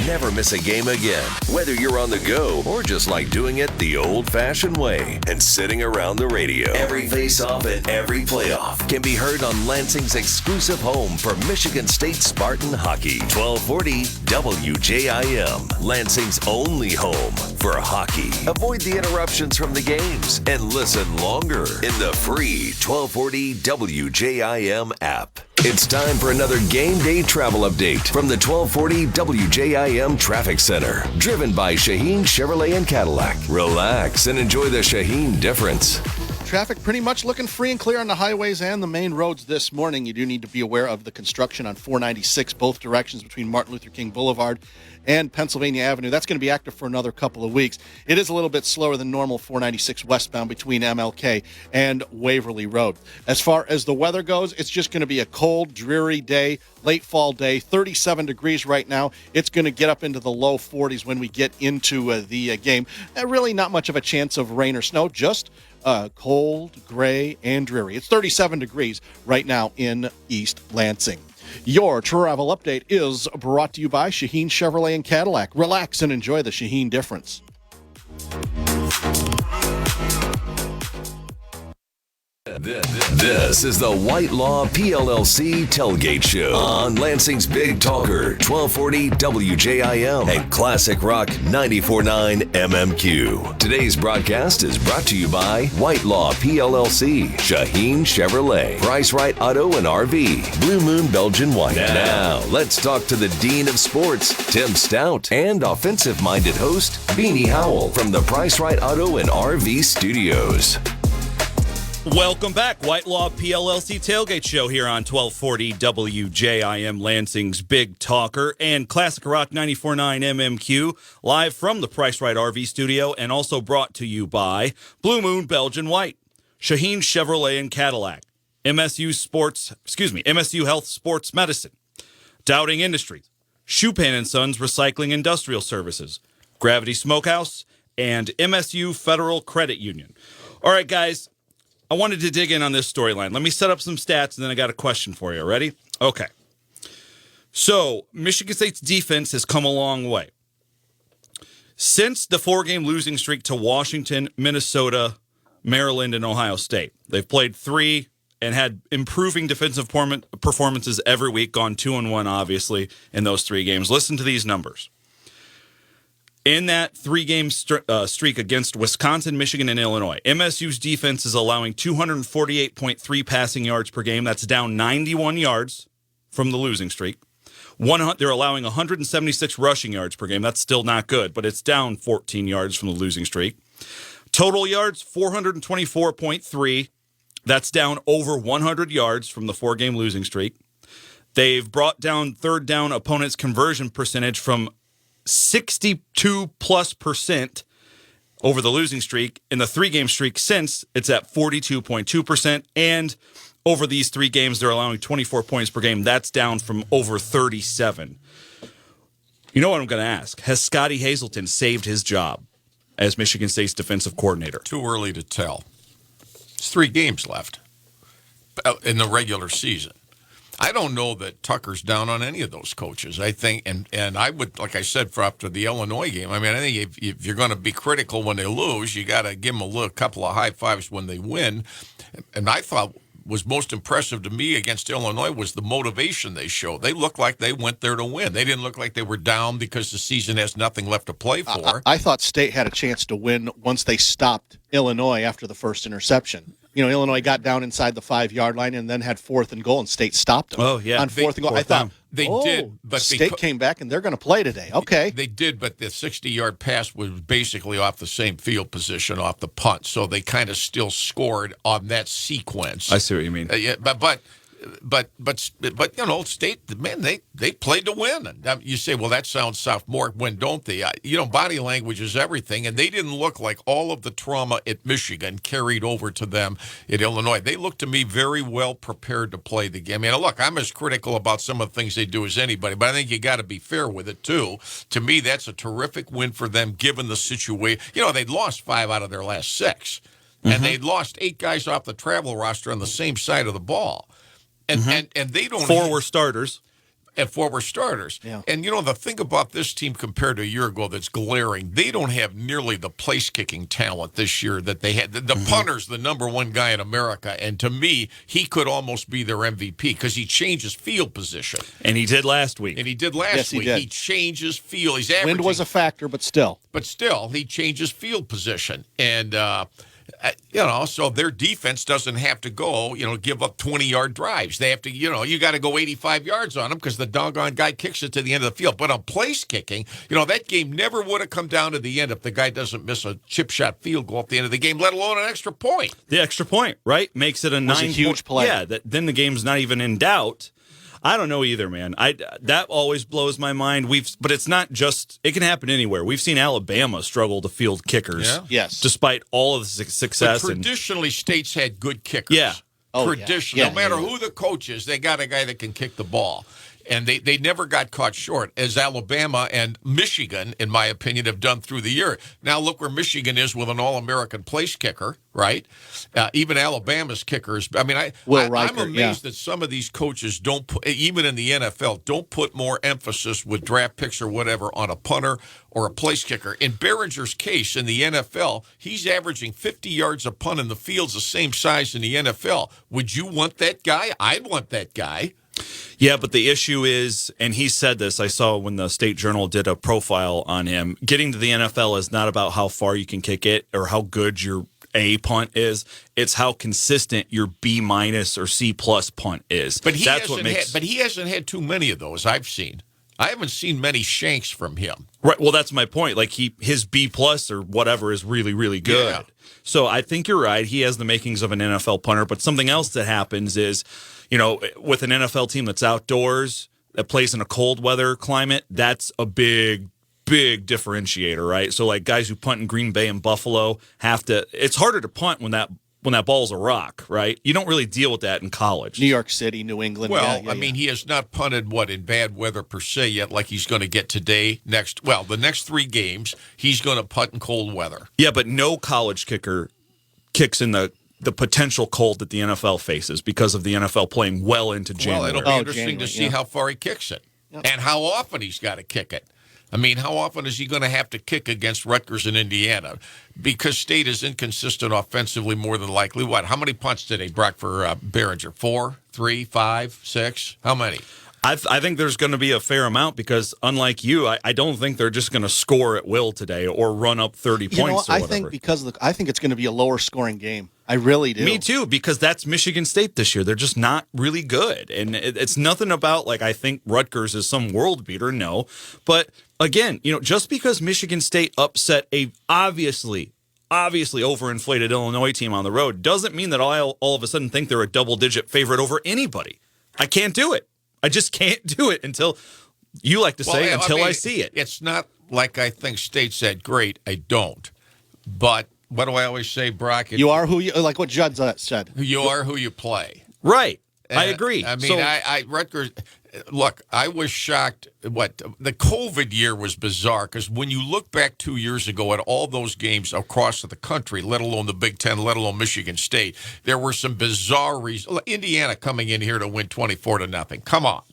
Never miss a game again, whether you're on the go or just like doing it the old-fashioned way and sitting around the radio. Every face-off and every playoff can be heard on Lansing's exclusive home for Michigan State Spartan hockey. 1240 WJIM, Lansing's only home for hockey. Avoid the interruptions from the games and listen longer in the free 1240 WJIM app. It's time for another game day travel update from the 1240 WJIM Traffic Center. Driven by Shaheen Chevrolet and Cadillac. Relax and enjoy the Shaheen difference. Traffic pretty much looking free and clear on the highways and the main roads this morning. You do need to be aware of the construction on 496, both directions between Martin Luther King Boulevard and Pennsylvania Avenue. That's going to be active for another couple of weeks. It is a little bit slower than normal 496 westbound between MLK and Waverly Road. As far as the weather goes, it's just going to be a cold, dreary day, late fall day, 37 degrees right now. It's going to get up into the low 40s when we get into the game. Really not much of a chance of rain or snow, just cold, gray, and dreary. It's 37 degrees right now in East Lansing. Your travel update is brought to you by Shaheen Chevrolet and Cadillac. Relax and enjoy the Shaheen difference. This is the Whitelaw PLLC Tailgate Show on Lansing's Big Talker, 1240 WJIM and Classic Rock 94.9 MMQ. Today's broadcast is brought to you by Whitelaw PLLC, Shaheen Chevrolet, Price Right Auto and RV, Blue Moon Belgian White. Now, let's talk to the Dean of Sports, Tim Staudt, and offensive-minded host, Beanie Howell from the Price Right Auto and RV Studios. Welcome back, Whitelaw PLLC Tailgate Show here on 1240 WJIM, Lansing's Big Talker, and Classic Rock 94.9 MMQ, live from the Price Right RV Studio, and also brought to you by Blue Moon Belgian White, Shaheen Chevrolet and Cadillac, MSU Health Sports Medicine, Doubting Industries, Champaign & Sons Recycling Industrial Services, Gravity Smokehouse, and MSU Federal Credit Union. All right, guys. I wanted to dig in on this storyline. Let me set up some stats, and then I got a question for you. Ready? Okay. So, Michigan State's defense has come a long way. Since the four-game losing streak to Washington, Minnesota, Maryland, and Ohio State, they've played three and had improving defensive performances every week, gone 2-1, obviously, in those three games. Listen to these numbers. In that three-game streak against Wisconsin, Michigan, and Illinois, MSU's defense is allowing 248.3 passing yards per game. That's down 91 yards from the losing streak. They're allowing 176 rushing yards per game. That's still not good, but it's down 14 yards from the losing streak. Total yards, 424.3. That's down over 100 yards from the four-game losing streak. They've brought down third down opponents' conversion percentage from 62+% over the losing streak. In the three-game streak since, it's at 42.2%. And over these three games, they're allowing 24 points per game. That's down from over 37. You know what I'm going to ask? Has Scottie Hazelton saved his job as Michigan State's defensive coordinator? Too early to tell. There's 3 games left in the regular season. I don't know that Tucker's down on any of those coaches. I think, and I would, like I said, for after the Illinois game, I mean, I think if you're going to be critical when they lose, you got to give them couple of high fives when they win. And I thought was most impressive to me against Illinois was the motivation they showed. They looked like they went there to win. They didn't look like they were down because the season has nothing left to play for. I thought State had a chance to win once they stopped Illinois after the first interception. Illinois got down inside the 5-yard line and then had 4th and goal, and State stopped them. Oh, yeah. On 4th and goal. I thought, they did, but State came back, and they're going to play today. Okay. They did, but the 60-yard pass was basically off the same field position, off the punt, so they kind of still scored on that sequence. I see what you mean. Yeah, but State, man, they played to win. And you say, well, that sounds sophomore. When don't they? Body language is everything, and they didn't look like all of the trauma at Michigan carried over to them at Illinois. They looked to me very well prepared to play the game. I mean, look, I'm as critical about some of the things they do as anybody, but I think you got to be fair with it too. To me, that's a terrific win for them, given the situation. They'd lost 5 out of their last 6, and they'd lost 8 guys off the travel roster on the same side of the ball. And they don't. 4 were starters. And 4 were starters. Yeah. And, the thing about this team compared to a year ago that's glaring, they don't have nearly the place-kicking talent this year that they had. The punter's the number 1 guy in America, and to me, he could almost be their MVP because he changes field position. And he did last week. Yes, he week. did. He changes field. He's averaging. Wind was a factor, but still. But still, he changes field position. And, so their defense doesn't have to go, give up 20-yard drives. They have to, you got to go 85 yards on them because the doggone guy kicks it to the end of the field. But on place kicking, that game never would have come down to the end if the guy doesn't miss a chip shot field goal at the end of the game, let alone an extra point. The extra point, right, makes it a huge play. Yeah, then the game's not even in doubt. I don't know either, man. That always blows my mind. But it's not just. It can happen anywhere. We've seen Alabama struggle to field kickers. Yeah. Yes. Despite all of the success. But traditionally, States had good kickers. Yeah. Traditionally, no matter who the coach is, they got a guy that can kick the ball. And they never got caught short, as Alabama and Michigan, in my opinion, have done through the year. Now look where Michigan is with an All-American place kicker, right? Even Alabama's kickers. I mean, I'm amazed that some of these coaches don't put, even in the NFL, don't put more emphasis with draft picks or whatever on a punter or a place kicker. In Behringer's case, in the NFL, he's averaging 50 yards a punt, and the field's the same size in the NFL. Would you want that guy? I'd want that guy. Yeah, but the issue is, and he said this, I saw when the State Journal did a profile on him, getting to the NFL is not about how far you can kick it or how good your A punt is. It's how consistent your B- or C+ punt is. But he hasn't had too many of those I've seen. I haven't seen many shanks from him. Right. Well, that's my point. Like his B+ or whatever is really, really good. Yeah. So I think you're right. He has the makings of an NFL punter. But something else that happens is, with an NFL team that's outdoors, that plays in a cold weather climate, that's a big differentiator, right? So like guys who punt in Green Bay and Buffalo it's harder to punt when that ball's a rock, right? You don't really deal with that in college. New York City, New England. Well, I mean, he has not punted in bad weather per se yet, like he's going to get today. The next 3 games, he's going to punt in cold weather. Yeah, but no college kicker kicks in the potential cold that the NFL faces because of the NFL playing well into January. Well, it'll be interesting to see how far he kicks it and how often he's got to kick it. I mean, how often is he going to have to kick against Rutgers and Indiana? Because State is inconsistent offensively more than likely. What? How many punts did he Brock for Behringer? 4, 3, 5, 6? How many? I think there's going to be a fair amount because, unlike you, I don't think they're just going to score at will today or run up 30 points or whatever. I think it's going to be a lower scoring game. I really do. Me too, because that's Michigan State this year. They're just not really good. And it's nothing about, I think Rutgers is some world beater. No. But, again, just because Michigan State upset a obviously overinflated Illinois team on the road doesn't mean that I'll all of a sudden think they're a double-digit favorite over anybody. I can't do it. I just can't do it until you like to say until I see it. It's not like I think State's that great. I don't. But what do I always say, Brock? You are who you like. What Judd said. You are who you play. Right. I agree. I mean, Rutgers. Look, I was shocked. The COVID year was bizarre because when you look back 2 years ago at all those games across the country, let alone the Big Ten, let alone Michigan State, there were some bizarre reasons. Indiana coming in here to win 24-0. Come on.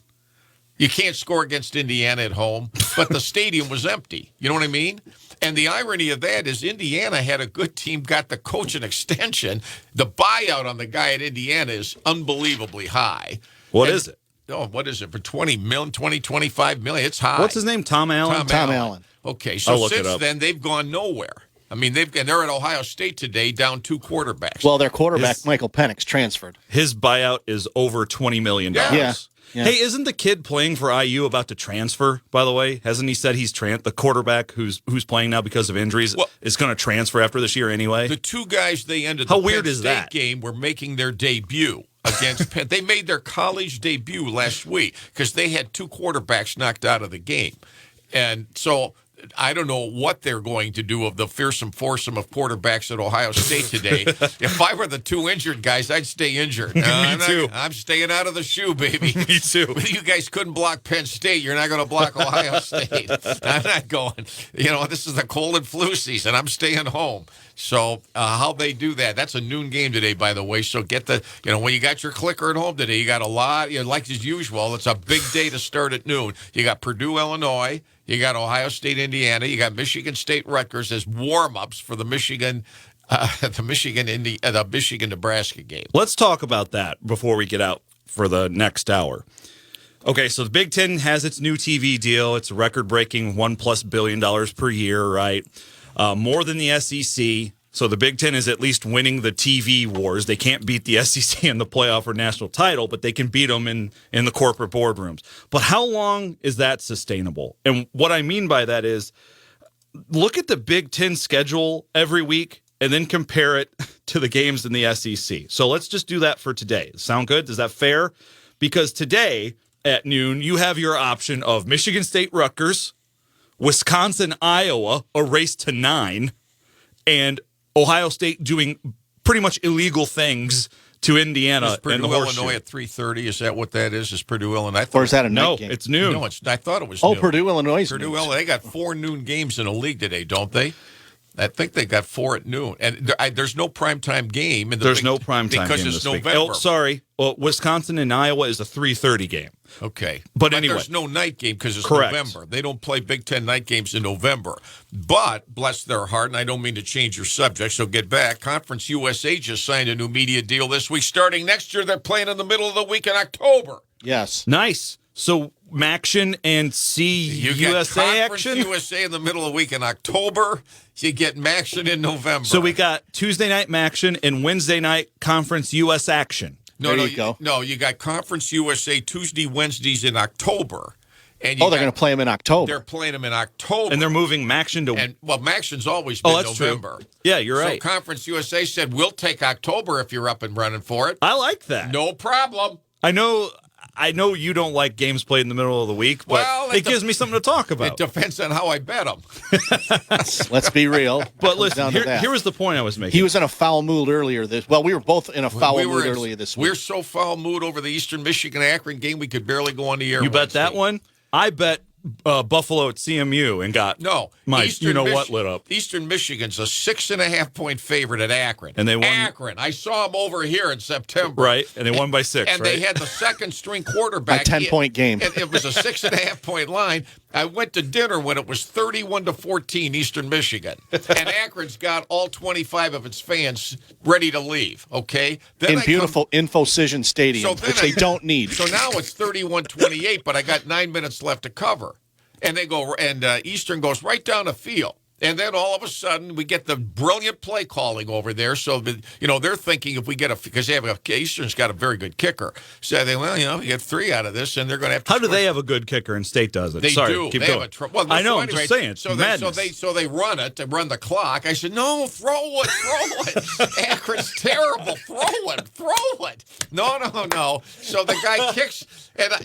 You can't score against Indiana at home, but the stadium was empty. You know what I mean? And the irony of that is Indiana had a good team, got the coach an extension. The buyout on the guy at Indiana is unbelievably high. What is it? Oh, what is it? For 20 million, 20, 25 million? It's high. What's his name? Tom Allen? Tom Allen. Okay, I'll so look it since up. then, they've gone nowhere. I mean, they're at Ohio State today, down 2 quarterbacks. Well, their quarterback, Michael Penix, transferred. His buyout is over $20 million. Yeah. Yeah. Hey, isn't the kid playing for IU about to transfer, by the way? Hasn't he said the quarterback who's playing now because of injuries is going to transfer after this year anyway? The 2 guys they ended How the weird Penn is State that? game were making their debut against Penn. They made their college debut last week because they had 2 quarterbacks knocked out of the game. And so I don't know what they're going to do of the fearsome foursome of quarterbacks at Ohio State today. If I were the 2 injured guys, I'd stay injured. Me too. I'm staying out of the shoe, baby. Me too. You guys couldn't block Penn State. You're not going to block Ohio State. I'm not going. This is the cold and flu season. I'm staying home. So how they do that, that's a noon game today, by the way. So get when you got your clicker at home today, you got a lot, like as usual, it's a big day to start at noon. You got Purdue, Illinois. You got Ohio State, Indiana. You got Michigan State, Rutgers as warm-ups for the Michigan Nebraska game. Let's talk about that before we get out for the next hour. Okay, so the Big Ten has its new TV deal. It's a record-breaking $1+ billion per year, right? More than the SEC. So the Big Ten is at least winning the TV wars. They can't beat the SEC in the playoff or national title, but they can beat them in the corporate boardrooms. But how long is that sustainable? And what I mean by that is look at the Big Ten schedule every week and then compare it to the games in the SEC. So let's just do that for today. Sound good? Is that fair? Because today at noon, you have your option of Michigan State, Rutgers, Wisconsin, Iowa, a race to 9, and Ohio State doing pretty much illegal things to Indiana Is Purdue, and the horseshoe. Illinois at 3:30? Is that what that is? Is Purdue, Illinois? Or is that a night No, game? it's noon. No, I thought it was Oh, noon. Purdue, Illinois. Purdue, Illinois. They got 4 noon games in a league today, don't they? I think they got 4 at noon. And there's no primetime game. There's no primetime game because it's this week. November. Oh, sorry. Well, Wisconsin and Iowa is a 3:30 game. Okay. But anyway. There's no night game because it's Correct. November. They don't play Big Ten night games in November. But, bless their heart, and I don't mean to change your subject, so get back. Conference USA just signed a new media deal this week. Starting next year, they're playing in the middle of the week in October. Yes. Nice. So Maction and You get USA Conference action. USA in the middle of the week in October. You get Maction in November. So we got Tuesday night Maction and Wednesday night Conference US action. No, There you go. No, you got Conference USA Tuesday, Wednesdays in October. And They're going to play them in October. They're playing them in October. And they're moving Maction to. Maction's always been that's November. true. Yeah, you're right. So Conference USA said, we'll take October if you're up and running for it. I like that. No problem. I know you don't like games played in the middle of the week, but it gives me something to talk It about. depends on how I bet them. Let's be real. But Comes listen, down to that. here was the point I was making. He was in a foul mood earlier. We were both in a foul mood earlier this week. We're so foul mood over the Eastern Michigan Akron game, we could barely go on the air. You bet that Wednesday. one? I bet Buffalo at CMU and got my what lit up. Eastern Michigan's a 6.5-point favorite at Akron. And they won. Akron. I saw them over here in September. Right, and they won by 6, And right? they had the second string quarterback. A 10-point game. And it was a 6.5-point line. I went to dinner when it was 31-14 Eastern Michigan. And Akron's got all 25 of its fans ready to leave, okay? Then in I beautiful InfoCision Stadium, So then which they don't need. So now it's 31-28, but I got 9 minutes left to cover. And they go, and Eastern goes right down the field. And then all of a sudden, we get the brilliant play calling over there. So, they're thinking if we get because Eastern's got a very good kicker. So they, we get 3 out of this, and they're going to have to How do score. they have a good kicker and State doesn't? They Sorry, do. keep They going. have a well, I know, I'm anyway, just saying. It's madness. So they run it. They run the clock. I said, no, throw it. Akron's terrible. Throw it. No. So the guy kicks,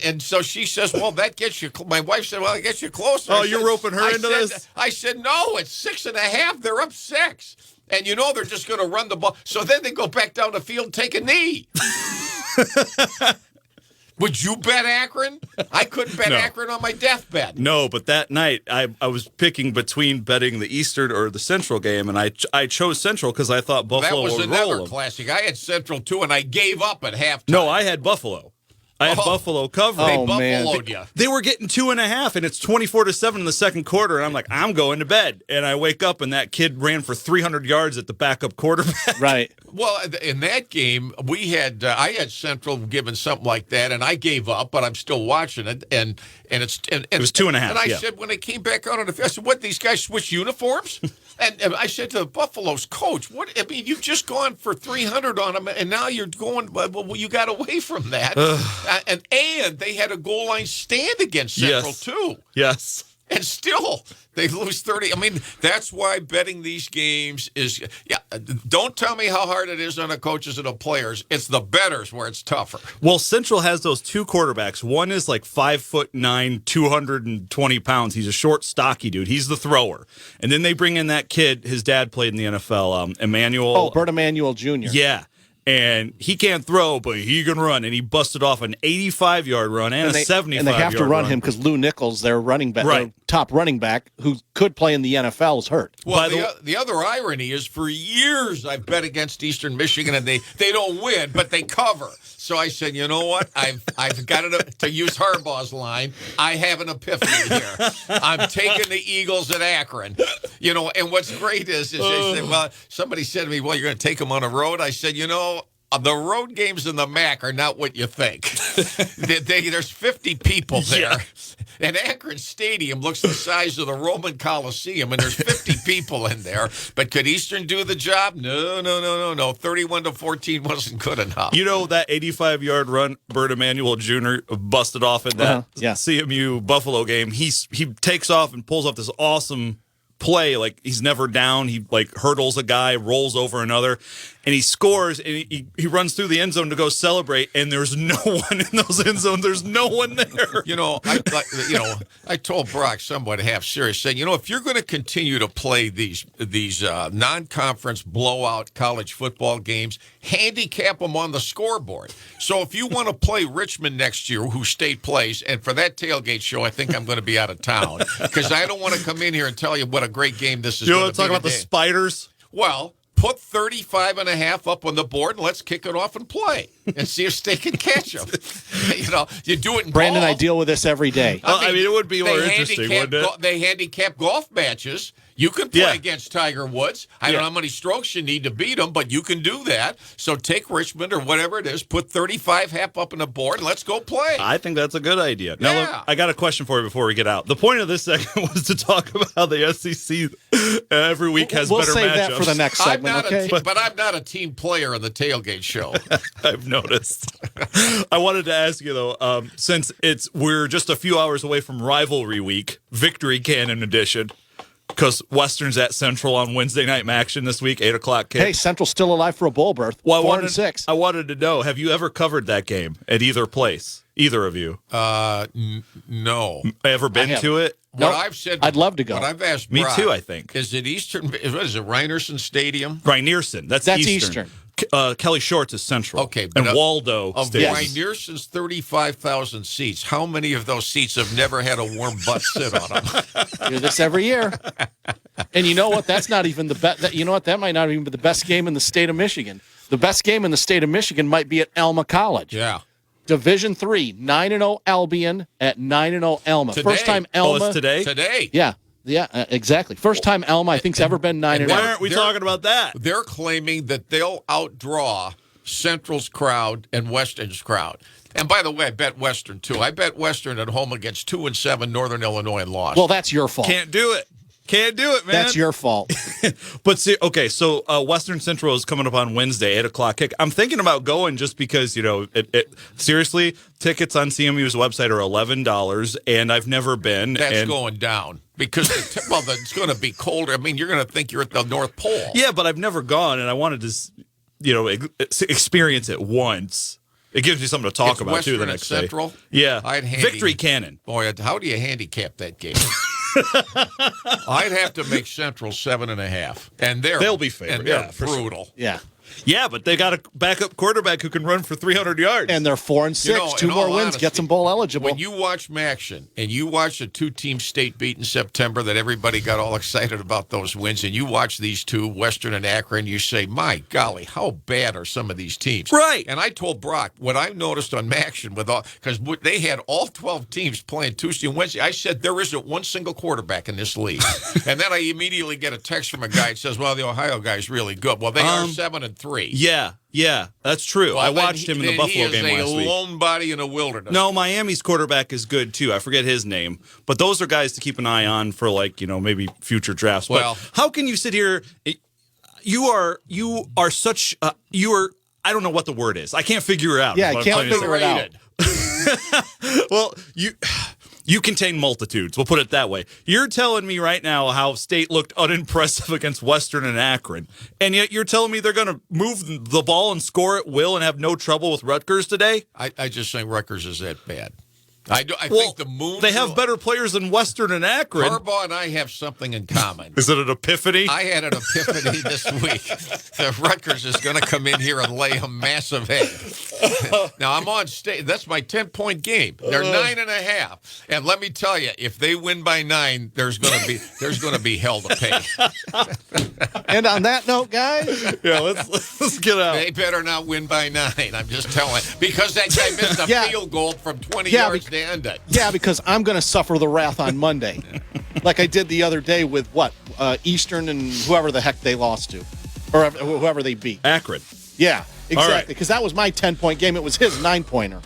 and so she says, well, that gets you. My wife said, well, it gets you closer. Oh, you're roping her into this? I said, no, it's 6.5. They're up 6. And they're just going to run the ball. So then they go back down the field and take a knee. Would you bet Akron? I couldn't bet No. Akron on my deathbed. No, but that night I was picking between betting the Eastern or the Central game, and I chose Central because I thought That Buffalo was would another roll them. classic. I had Central too, and I gave up at halftime. No, I had Buffalo. I had Buffalo covering. They man. buffaloed you. They were getting 2.5, and it's 24-7 in the second quarter. And I'm like, I'm going to bed. And I wake up, and that kid ran for 300 yards at the backup quarterback. Right. Well, in that game, we had I had Central given something like that, and I gave up, but I'm still watching it, and it's and It was 2.5. And I yeah. said when they came back out on the field, I said, "What? These guys switch uniforms?" and I said to the Buffalo's coach, "What? I mean, you've just gone for 300 on them, and now you're going. Well, you got away from that, and they had a goal line stand against Central too." Yes. And still, they lose 30. I mean, that's why betting these games is, don't tell me how hard it is on the coaches and the players. It's the bettors where it's tougher. Well, Central has those two quarterbacks. One is like 5'9", 220 pounds. He's a short, stocky dude. He's the thrower. And then they bring in that kid. His dad played in the NFL, Emmanuel. Oh, Bert Emanuel Jr. Yeah. And he can't throw, but he can run. And he busted off an 85-yard run and a 75-yard run. And they have to run him because Lou Nichols, their running back, their top running back, who could play in the NFL, is hurt. Well, the other irony is for years I've bet against Eastern Michigan, and they don't win, but they cover. So I said, you know what? I've got it to use Harbaugh's line. I have an epiphany here. I'm taking the Eagles at Akron. You know, and what's great is they said, well, somebody said to me, well, you're going to take them on the road? I said, you know, the road games in the MAC are not what you think. There's 50 people there. Yeah. And Akron Stadium looks the size of the Roman Coliseum, and there's 50 people in there. But could Eastern do the job? No. 31-14 wasn't good enough. You know that 85-yard run Bert Emanuel Jr. busted off in that CMU Buffalo game? He takes off and pulls off this awesome play, like he's never down. He like hurdles a guy, rolls over another, and he scores. And he runs through the end zone to go celebrate. And there's no one in those end zones. There's no one there. I told Brock somewhat half serious, saying, if you're going to continue to play these non-conference blowout college football games, handicap them on the scoreboard. So if you want to play Richmond next year, who state plays, and for that tailgate show, I think I'm going to be out of town because I don't want to come in here and tell you what a great game this is. You want to talk about the Spiders? Well, put 35.5 up on the board and let's kick it off and play and see if they can catch them. You do it in Brandon, golf. I deal with this every day. I mean, it would be more interesting, wouldn't it? They handicap golf matches. You can play against Tiger Woods. I don't know how many strokes you need to beat him, but you can do that. So take Richmond or whatever it is, put 35 half up on the board, and let's go play. I think that's a good idea. Now, look, I got a question for you before we get out. The point of this segment was to talk about how the SEC every week has better matchups. We'll save that for the next segment, okay? But I'm not a team player in the tailgate show. I've noticed. I wanted to ask you, though, since we're just a few hours away from rivalry week, Victory Cannon edition, because Western's at Central on Wednesday night action this week, 8 o'clock kick. Hey, Central's still alive for a bowl berth. Well, 4-6. I wanted to know, have you ever covered that game at either place? Either of you? No. Ever been to it? What I've said, I'd love to go. What I've asked Me Brock, too, I think. Is it Eastern? What is it, Reinerson Stadium? Reinerson. That's Eastern. Kelly Shorts is Central. Okay. But and Waldo of Stadium. Reinerson's 35,000 seats, how many of those seats have never had a warm butt sit on them? Do this every year. And you know what? That's not even the best. You know what? That might not even be the best game in the state of Michigan. The best game in the state of Michigan might be at Alma College. Yeah. Division III, 9-0 Albion at 9-0 Alma. Today. First time Alma. Oh, it's today? Today. Yeah, exactly. First time Alma, I think, has ever been 9-0. Why aren't we talking about that? They're claiming that they'll outdraw Central's crowd and Western's crowd. And by the way, I bet Western, too. I bet Western at home against 2-7 Northern Illinois and lost. Well, that's your fault. Can't do it. Can't do it, man. That's your fault. But see, okay, so Western Central is coming up on Wednesday, 8 o'clock kick. I'm thinking about going just because, seriously, tickets on CMU's website are $11, and I've never been. That's going down because it's going to be colder. I mean, you're going to think you're at the North Pole. Yeah, but I've never gone, and I wanted to, experience it once. It gives me something to talk about, Western too, the next Central? day. Yeah. Victory Cannon. Boy, how do you handicap that game? I'd have to make Central 7.5, and they'll be favored. And they're brutal. Yeah. Yeah, but they got a backup quarterback who can run for 300 yards. And they're 4-6. Two more wins honesty, gets them bowl eligible. When you watch Maction and you watch the two-team state beat in September that everybody got all excited about those wins, and you watch these two, Western and Akron, you say, my golly, how bad are some of these teams? Right. And I told Brock, what I noticed on Maction, because they had all 12 teams playing Tuesday and Wednesday, I said, there isn't one single quarterback in this league. And then I immediately get a text from a guy that says, well, the Ohio guy's really good. Well, they are 7-3. Yeah, that's true. Well, I watched him in the Buffalo game last week. He is a lone body in a wilderness. No, Miami's quarterback is good too. I forget his name, but those are guys to keep an eye on for maybe future drafts. Well, but how can you sit here? You are such. I don't know what the word is. I can't figure it out. Yeah, I can't figure it out. Well, you contain multitudes. We'll put it that way. You're telling me right now how State looked unimpressive against Western and Akron, and yet you're telling me they're going to move the ball and score at will and have no trouble with Rutgers today? I just think Rutgers is that bad. I think the moon. They have better players than Western and Akron. Harbaugh and I have something in common. Is it an epiphany? I had an epiphany this week that Rutgers is going to come in here and lay a massive egg. Now, I'm on stage. That's my 10-point game. They're 9.5. And let me tell you, if they win by 9, there's going to be hell to pay. And on that note, guys, yeah, let's get out. They better not win by 9. I'm just telling. Because that guy missed a field goal from 20 yards to end it. Yeah, because I'm going to suffer the wrath on Monday. Like I did the other day with Eastern and whoever the heck they lost to. Or whoever they beat. Akron. Yeah, exactly. Right. Because that was my 10-point game. It was his 9-pointer.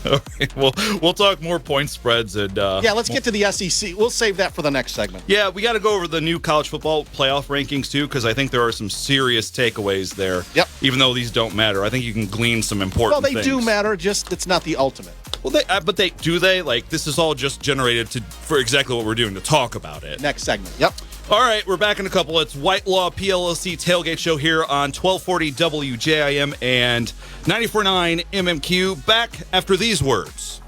Okay, well, we'll talk more point spreads. And let's get to the SEC. We'll save that for the next segment. Yeah, we got to go over the new college football playoff rankings, too, because I think there are some serious takeaways there. Yep. Even though these don't matter. I think you can glean some important things. things. Well, they do matter, just it's not the ultimate. Well, do they? Like, this is all just generated for exactly what we're doing, to talk about it. Next segment. Yep. All right, we're back in a couple. It's White Law PLLC Tailgate Show here on 1240 WJIM and 94.9 MMQ. Back after these words.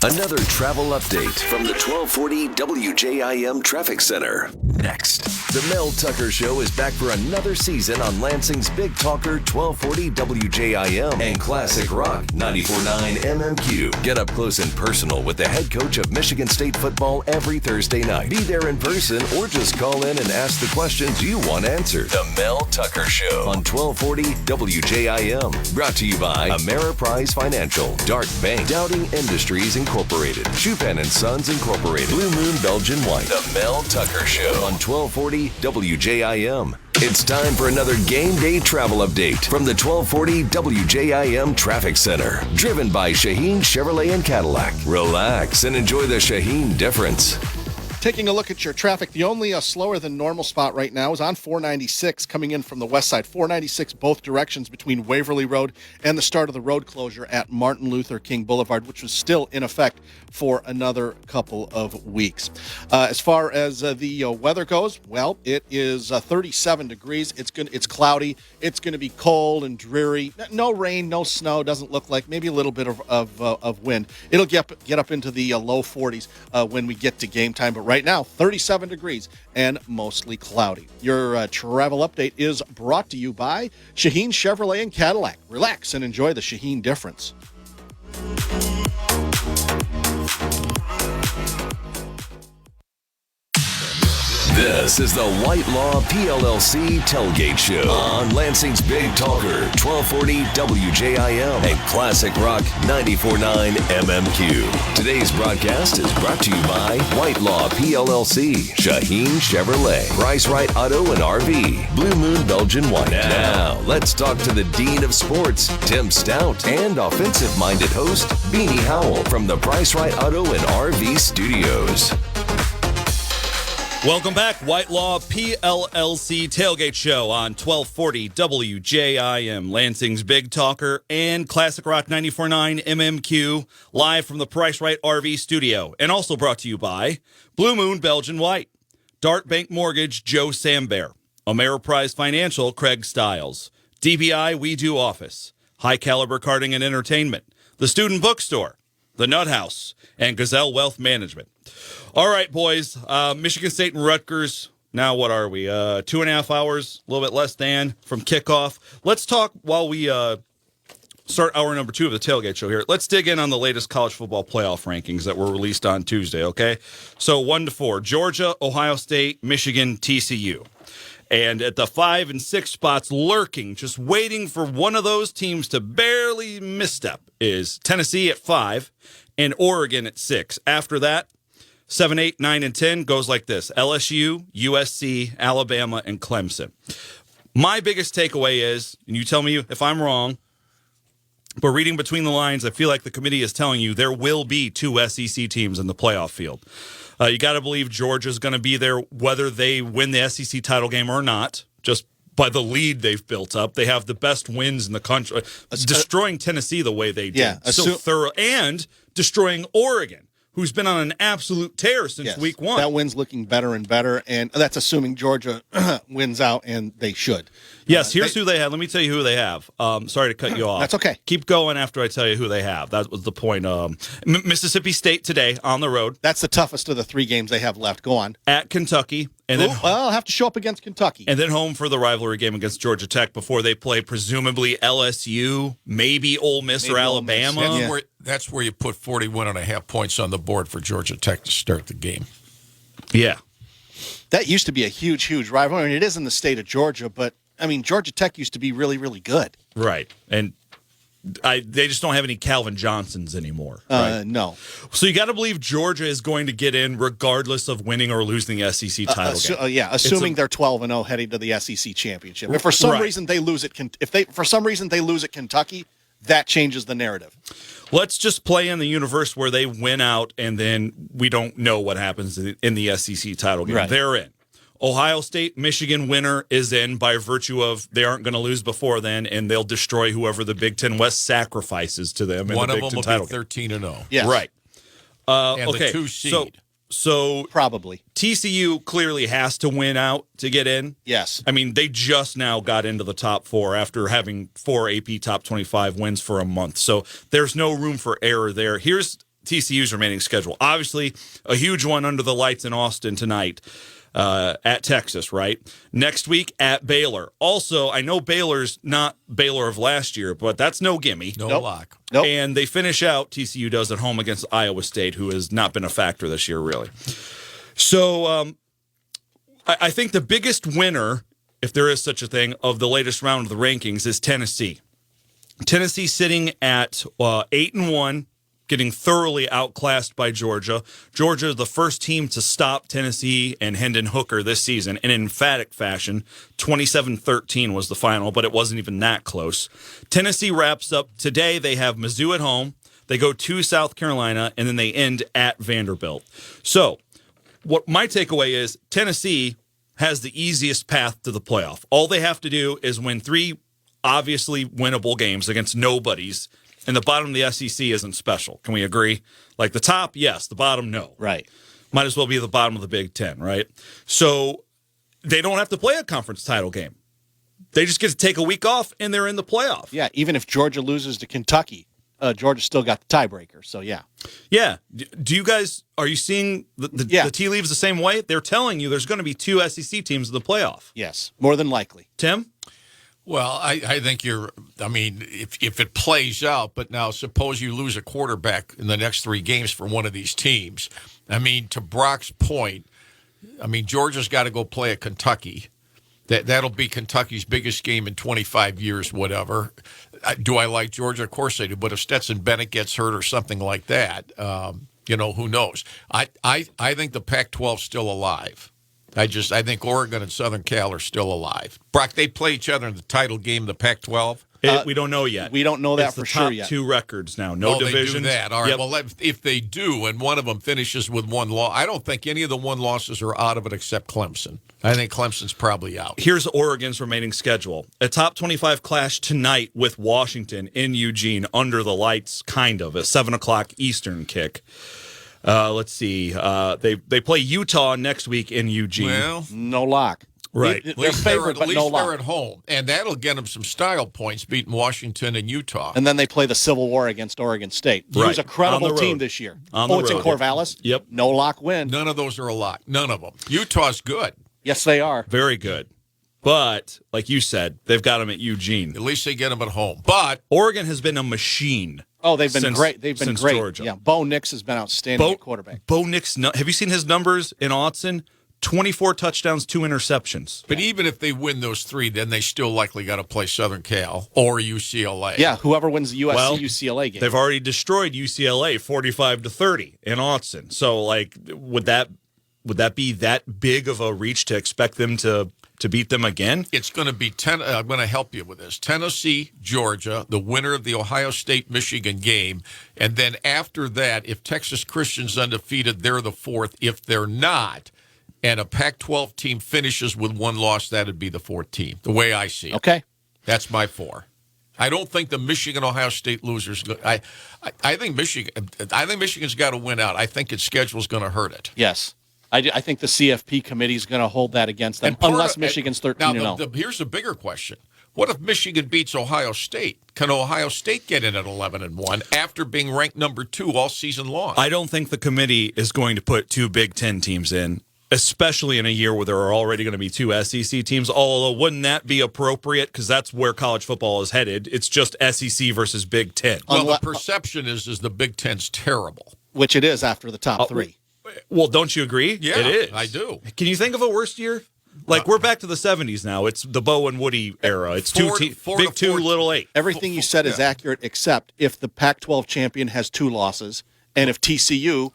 Another travel update from the 1240 WJIM Traffic Center. Next, the Mel Tucker Show is back for another season on Lansing's Big Talker 1240 WJIM and Classic Rock 94.9 MMQ. Get up close and personal with the head coach of Michigan State football every Thursday night. Be there in person or just call in and ask the questions you want answered. The Mel Tucker Show on 1240 WJIM. Brought to you by Ameriprise Financial, Dart Bank, Doubting Industries Incorporated, Champaign and Sons Incorporated, Blue Moon Belgian White. The Mel Tucker Show on 1240 WJIM. It's time for another game day travel update from the 1240 WJIM Traffic Center. Driven by Shaheen Chevrolet and Cadillac. Relax and enjoy the Shaheen difference. Taking a look at your traffic, the only slower than normal spot right now is on 496 coming in from the west side. 496 both directions between Waverly Road and the start of the road closure at Martin Luther King Boulevard, which was still in effect for another couple of weeks. As far as the weather goes, well, it is 37 degrees. It's cloudy. It's going to be cold and dreary. No rain, no snow. Doesn't look like. Maybe a little bit of wind. It'll get up into the low 40s when we get to game time. But right now, 37 degrees and mostly cloudy. Your travel update is brought to you by Shaheen Chevrolet and Cadillac. Relax and enjoy the Shaheen difference. This is the White Law PLLC Tailgate Show on Lansing's Big Talker, 1240 WJIM and Classic Rock 94.9 MMQ. Today's broadcast is brought to you by White Law PLLC, Shaheen Chevrolet, Price Right Auto and RV, Blue Moon Belgian White. Now, let's talk to the Dean of Sports, Tim Staudt, and offensive-minded host, Beanie Howell from the Price Right Auto and RV Studios. Welcome back, White Law PLLC Tailgate Show on 1240 WJIM, Lansing's Big Talker and Classic Rock 94.9 MMQ, live from the Price Right RV Studio, and also brought to you by Blue Moon Belgian White, Dart Bank Mortgage Joe Sambear, Ameriprise Financial Craig Stiles, DBI We Do Office, High Caliber Karting and Entertainment, The Student Bookstore, The Nut House, and Gazelle Wealth Management. All right, boys. Michigan State and Rutgers. Now, what are we? 2.5 hours, a little bit less than from kickoff. Let's talk while we start hour number 2 of the Tailgate Show here. Let's dig in on the latest college football playoff rankings that were released on Tuesday, okay? So 1 to 4, Georgia, Ohio State, Michigan, TCU. And at the 5 and 6 spots lurking, just waiting for one of those teams to barely misstep, is Tennessee at 5 and Oregon at 6. After that, 7, 8, 9, and 10 goes like this: LSU, USC, Alabama, and Clemson. My biggest takeaway is, and you tell me if I'm wrong, but reading between the lines, I feel like the committee is telling you there will be 2 SEC teams in the playoff field. You got to believe Georgia's going to be there whether they win the SEC title game or not, just by the lead they've built up. They have the best wins in the country. Destroying Tennessee the way they did. Yeah, so thorough. And destroying Oregon, who's been on an absolute tear since week 1. That win's looking better and better, and that's assuming Georgia wins out, and they should. Yes, here's who they have. Let me tell you who they have. Sorry to cut you off. That's okay. Keep going after I tell you who they have. That was the point. Mississippi State today on the road. That's the toughest of the 3 games they have left. Go on. At Kentucky. And then, well, I'll have to show up against Kentucky. And then home for the rivalry game against Georgia Tech before they play presumably LSU, maybe Ole Miss or Alabama. Miss. That's where you put 41.5 points on the board for Georgia Tech to start the game. Yeah. That used to be a huge, huge rivalry. I mean, it is in the state of Georgia, but, I mean, Georgia Tech used to be really, really good. Right. And they just don't have any Calvin Johnsons anymore. Right? No. So you got to believe Georgia is going to get in regardless of winning or losing the SEC title game. Assuming they're 12-0 heading to the SEC championship. If for some reason they lose at Kentucky, that changes the narrative. Let's just play in the universe where they win out and then we don't know what happens in the SEC title game. Right. They're in. Ohio State, Michigan winner is in by virtue of they aren't going to lose before then, and they'll destroy whoever the Big Ten West sacrifices to them. One in of the Big them Ten will be 13-0. Yes. Right. And okay. the 2 seed. So probably TCU clearly has to win out to get in. Yes. I mean, they just now got into the top 4 after having 4 AP top 25 wins for a month. So there's no room for error there. Here's TCU's remaining schedule. Obviously, a huge one under the lights in Austin tonight. At Texas, right? Next week at Baylor. Also, I know Baylor's not Baylor of last year, but that's no gimme. No lock. Nope. And they finish out, TCU does at home against Iowa State, who has not been a factor this year, really. So I think the biggest winner, if there is such a thing, of the latest round of the rankings is Tennessee. Tennessee sitting at 8-1. Getting thoroughly outclassed by Georgia. Georgia is the first team to stop Tennessee and Hendon Hooker this season in emphatic fashion. 27-13 was the final, but it wasn't even that close. Tennessee wraps up today. They have Mizzou at home. They go to South Carolina, and then they end at Vanderbilt. So what my takeaway is, Tennessee has the easiest path to the playoff. All they have to do is win 3 obviously winnable games against nobodies. And the bottom of the SEC isn't special. Can we agree? Like the top, yes. The bottom, no. Right. Might as well be the bottom of the Big Ten, right? So they don't have to play a conference title game. They just get to take a week off, and they're in the playoff. Yeah, even if Georgia loses to Kentucky, Georgia still got the tiebreaker. So, yeah. Yeah. Do you guys, are you seeing the tea leaves the same way? They're telling you there's going to be 2 SEC teams in the playoff. Yes, more than likely. Tim? Well, I think if it plays out, but now suppose you lose a quarterback in the next 3 games for one of these teams. I mean, to Brock's point, I mean, Georgia's got to go play at Kentucky. That'll be Kentucky's biggest game in 25 years, whatever. Do I like Georgia? Of course I do. But if Stetson Bennett gets hurt or something like that, who knows? I think the Pac-12's still alive. I think Oregon and Southern Cal are still alive. Brock, they play each other in the title game of the Pac-12. We don't know yet. We don't know that it's for the sure top yet. 2 records now. No divisions. They do that. All right. Yep. Well, if they do, and one of them finishes with 1 loss, I don't think any of the 1 losses are out of it except Clemson. I think Clemson's probably out. Here's Oregon's remaining schedule. A top 25 clash tonight with Washington in Eugene under the lights, kind of, a 7 o'clock Eastern kick. Let's see. They play Utah next week in Eugene. Well, no lock. Right. They're favored, at but least no they're lock. at home, and that'll get them some style points, beating Washington and Utah. And then they play the Civil War against Oregon State. Right. Who's a credible On the road. team this year. On the it's in road. Corvallis? Yep. No lock win. None of those are a lock. None of them. Utah's good. Yes, they are. Very good. But, like you said, they've got them at Eugene. At least they get them at home. But Oregon has been a machine. Oh, they've been since- great. They've been since great. Georgia. Yeah, Bo Nix has been outstanding at quarterback. Bo Nix, have you seen his numbers in Autzen? 24 touchdowns, 2 interceptions. But even if they win those 3, then they still likely got to play Southern Cal or UCLA. Yeah, whoever wins the USC Well, UCLA game. They've already destroyed UCLA 45-30 in Autzen. So, like, would that be that big of a reach to expect them to beat them again? It's going to be I'm going to help you with this. Tennessee, Georgia, the winner of the Ohio State-Michigan game. And then after that, if Texas Christian's undefeated, they're the 4th. If they're not, and a Pac-12 team finishes with 1 loss, that'd be the 4th team, the way I see it. Okay. That's my 4. I don't think the Michigan-Ohio State losers. I think Michigan's got to win out. I think its schedule's going to hurt it. Yes. I think the CFP committee is going to hold that against them, unless Michigan's 13-0. Here's a bigger question. What if Michigan beats Ohio State? Can Ohio State get in at 11-1 after being ranked number 2 all season long? I don't think the committee is going to put 2 Big Ten teams in, especially in a year where there are already going to be 2 SEC teams, although wouldn't that be appropriate? Because that's where college football is headed. It's just SEC versus Big Ten. Well, the perception is the Big Ten's terrible. Which it is after the top 3. Well, don't you agree? Yeah, it is. I do. Can you think of a worse year? Like, we're back to the 70s now. It's the Bo and Woody era. It's Four big to 2, four- little 8. Everything you said is accurate, except if the Pac-12 champion has 2 losses, and if TCU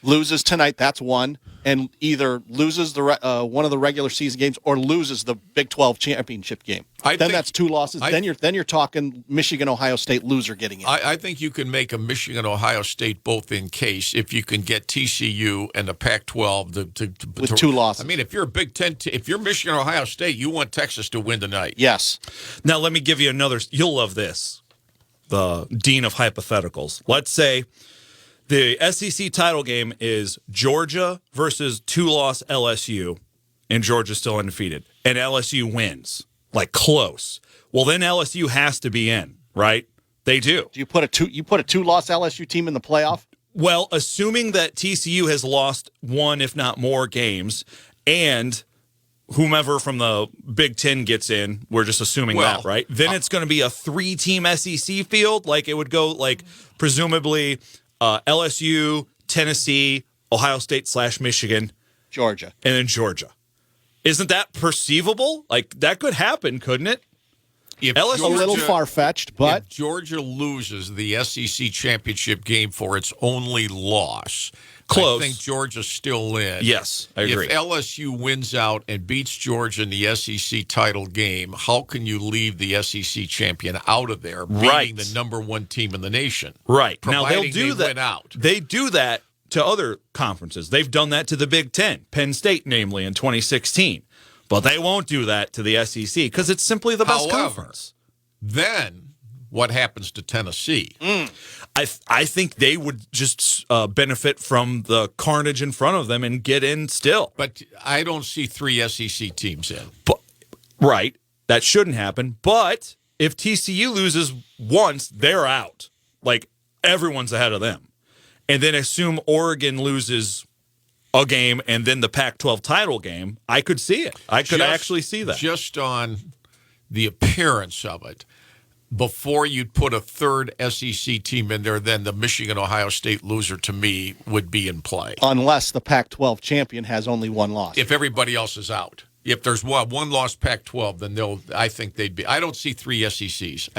loses tonight, that's 1, and either loses the one of the regular season games or loses the Big 12 championship game. I think- That's 2 losses. Then you're talking Michigan Ohio State loser getting in. I think you can make a Michigan Ohio State both in case if you can get TCU and the Pac-12 With 2 losses. I mean, if you're a Big Ten, if you're Michigan Ohio State, you want Texas to win tonight. Yes. Now, let me give you another. You'll love this. The dean of hypotheticals. Let's say the SEC title game is Georgia versus 2-loss LSU, and Georgia's still undefeated, and LSU wins, like close. Well, then LSU has to be in, right? They do. Do you put a 2-loss LSU team in the playoff? Well, assuming that TCU has lost 1, if not more, games, and whomever from the Big Ten gets in, we're just assuming that, right? Then it's going to be a 3-team SEC field. Like, it would go, like, presumably LSU, Tennessee, Ohio State / Michigan, Georgia. and then Georgia. Isn't that perceivable? Like, that could happen, couldn't it? If LSU A little far-fetched, but if Georgia loses the SEC championship game for its only loss, Close. I think Georgia's still in. Yes, I agree. If LSU wins out and beats Georgia in the SEC title game, how can you leave the SEC champion out of there, being Right. the number 1 team in the nation? Right. Now, they'll Providing do they that. win out. They do that to other conferences. They've done that to the Big Ten, Penn State, namely, in 2016. But they won't do that to the SEC because it's simply the best However, conference. Then what happens to Tennessee? I think they would just benefit from the carnage in front of them and get in still. But I don't see 3 SEC teams in. But, right. That shouldn't happen. But if TCU loses once, they're out. Like, everyone's ahead of them. And then assume Oregon loses a game and then the Pac-12 title game, I could see it. I could actually see that. Just on the appearance of it, before you'd put a 3rd SEC team in there, then the Michigan-Ohio State loser, to me, would be in play. unless the Pac-12 champion has only 1 loss. If everybody else is out. If there's one lost Pac-12, then I think they'd be. I don't see 3 SECs.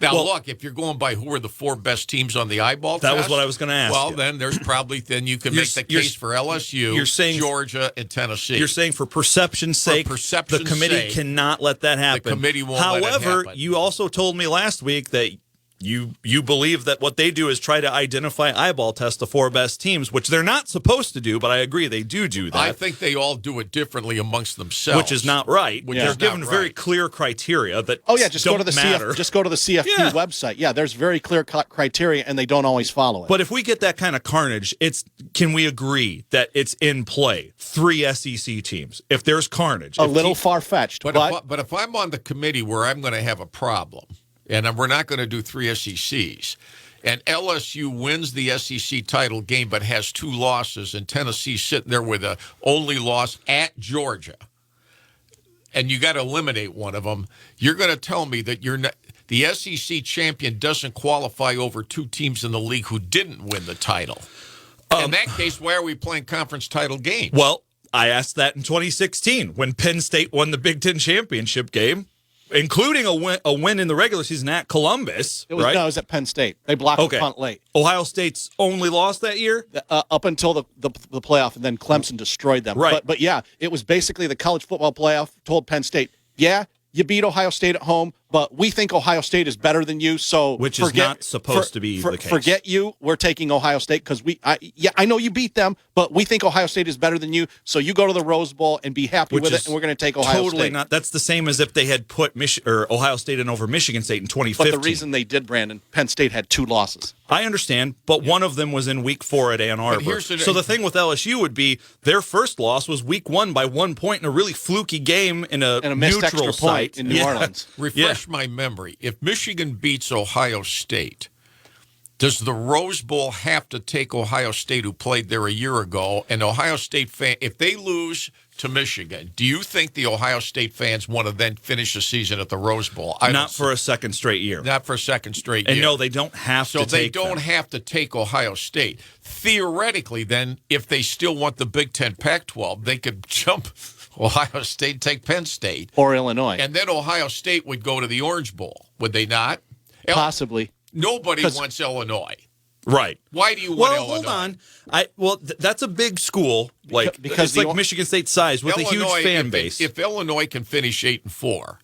Look, if you're going by who are the 4 best teams on the eyeball That test, was what I was going to ask Well, you. then there's probably you can You're- make the you're- case for LSU, you're saying- Georgia, and Tennessee. You're saying for perception's sake, perception's the committee sake, cannot let that happen. committee won't let it However, happen. you also told me last week that you believe that what they do is try to identify eyeball test the 4 best teams, which they're not supposed to do, but I agree they do that. I think they all do it differently amongst themselves, which is not right. They're given very clear criteria that just don't go to the matter. just go to the CFP website. Yeah, there's very clear criteria, and they don't always follow it. But if we get that kind of carnage, can we agree that it's in play? 3 SEC teams. If there's carnage, a little far-fetched. But if I'm on the committee where I'm going to have a problem, and we're not going to do 3 SECs, and LSU wins the SEC title game but has 2 losses, and Tennessee's sitting there with a only loss at Georgia, and you got to eliminate one of them, you're going to tell me that the SEC champion doesn't qualify over 2 teams in the league who didn't win the title. In that case, why are we playing conference title games? Well, I asked that in 2016 when Penn State won the Big Ten championship game, including a win in the regular season at Columbus. No, it was at Penn State. They blocked the punt late. Ohio State's only loss that year? Up until the playoff, and then Clemson destroyed them. Right. But yeah, it was basically the college football playoff told Penn State, you beat Ohio State at home, but we think Ohio State is better than you, so which is not supposed to be the case. Forget you. We're taking Ohio State because I know you beat them, but we think Ohio State is better than you, so you go to the Rose Bowl and be happy with it, and we're going to take Ohio State. Not. That's the same as if they had put Ohio State in over Michigan State in 2015. But the reason they did, Brandon, Penn State had 2 losses. I understand, but one of them was in Week 4 at Ann Arbor. So the thing with LSU would be their first loss was Week 1 by 1 point in a really fluky game in a missed neutral extra site point in New Orleans. Refresh my memory. If Michigan beats Ohio State, does the Rose Bowl have to take Ohio State, who played there a year ago, and Ohio State if they lose to Michigan, do you think the Ohio State fans want to then finish the season at the Rose Bowl? Not for a second straight year. Not for a second straight year. And no, they don't have to take So they don't have to take Ohio State. Theoretically, then, if they still want the Big Ten Pac-12, they could jump Ohio State, take Penn State. Or Illinois. And then Ohio State would go to the Orange Bowl, would they not? Possibly. Nobody wants Illinois. Right. Why do you want Illinois? Hold on. That's a big school. Because it's like Michigan State size with Illinois, a huge fan base. If Illinois can finish 8-4,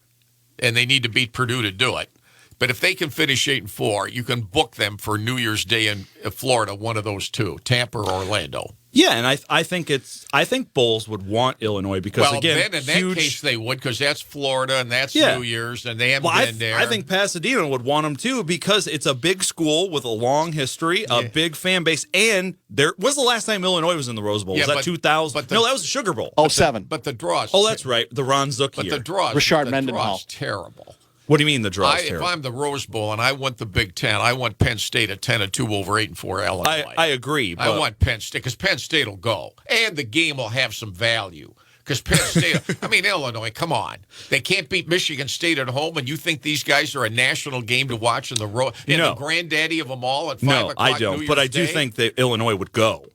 and they need to beat Purdue to do it, but if they can finish 8-4, you can book them for New Year's Day in Florida, one of those 2, Tampa or Orlando. Yeah, and I think Bowles would want Illinois because again, then in that case they would, because that's Florida and that's New Year's, and they haven't been there. I think Pasadena would want them too because it's a big school with a long history, a big fan base, and when's the last time Illinois was in the Rose Bowl? Was that 2000? No, that was the Sugar Bowl. 07. But the draws. Oh, that's right, the Ron Zook year. But the draws. Richard the Mendenhall. draws terrible. What do you mean the draw is terrible? If I'm the Rose Bowl and I want the Big Ten, I want Penn State at 10-2 over 8-4 Illinois. I agree. But I want Penn State because Penn State will go, and the game will have some value. Because Penn State, Illinois, come on. They can't beat Michigan State at home, and you think these guys are a national game to watch in the road? No. The granddaddy of them all at 5 No, o'clock I don't. New But I Year's do Day? think that Illinois would go.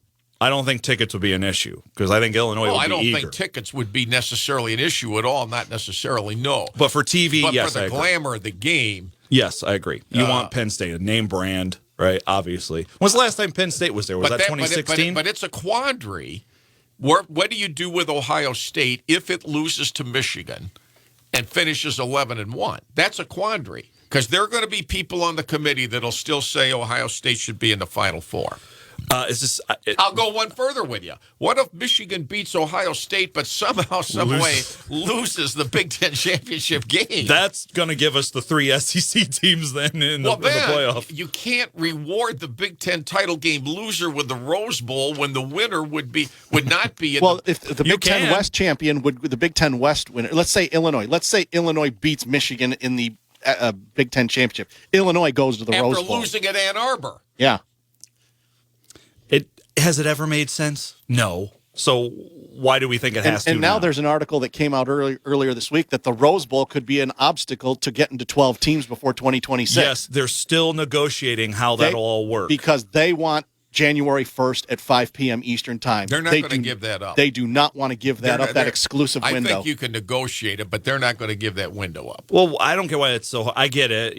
I don't think tickets would be an issue because I think Illinois would be I don't eager. think tickets would be necessarily an issue at all, not necessarily no. But for TV, But yes, for I the agree. glamour of the game. Yes, I agree. You want Penn State, a name brand, right? Obviously. When's the last time Penn State was there? Was that 2016? But it's a quandary. What do you do with Ohio State if it loses to Michigan and finishes 11-1? That's a quandary because there are going to be people on the committee that'll still say Ohio State should be in the Final Four. I'll go one further with you. What if Michigan beats Ohio State, but somehow, some way loses the Big Ten championship game? That's going to give us the 3 SEC teams then in the playoff. You can't reward the Big Ten title game loser with the Rose Bowl when the winner would not be. If the Big Ten West champion would the Big Ten West winner, let's say Illinois beats Michigan in the Big Ten championship. Illinois goes to the Rose Bowl. After losing at Ann Arbor. Yeah. Has it ever made sense? No. So why do we think it has to? And now there's an article that came out earlier this week that the Rose Bowl could be an obstacle to getting to 12 teams before 2026. Yes, they're still negotiating how that'll all work. Because they want January 1st at 5 p.m. Eastern Time. They're not going to give that up. They do not want to give that up, that exclusive window. I think you can negotiate it, but they're not going to give that window up. Well, I don't get why it's so. I get it.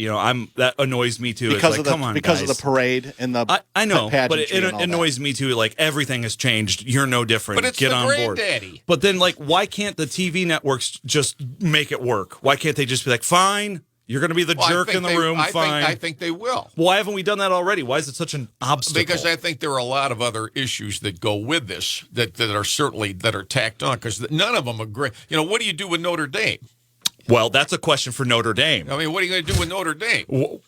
That annoys me too. Because come on, because guys. of the parade and the I know, but it and annoys me too. Like everything has changed. You're no different. But it's Get the on granddaddy. board. But then, why can't the TV networks just make it work? Why can't they just be like, fine? You're going to be the jerk in the room. Fine. I think they will. Why haven't we done that already? Why is it such an obstacle? Because I think there are a lot of other issues that go with this that are tacked on. Because none of them agree. What do you do with Notre Dame? Well, that's a question for Notre Dame. I mean, what are you going to do with Notre Dame? Do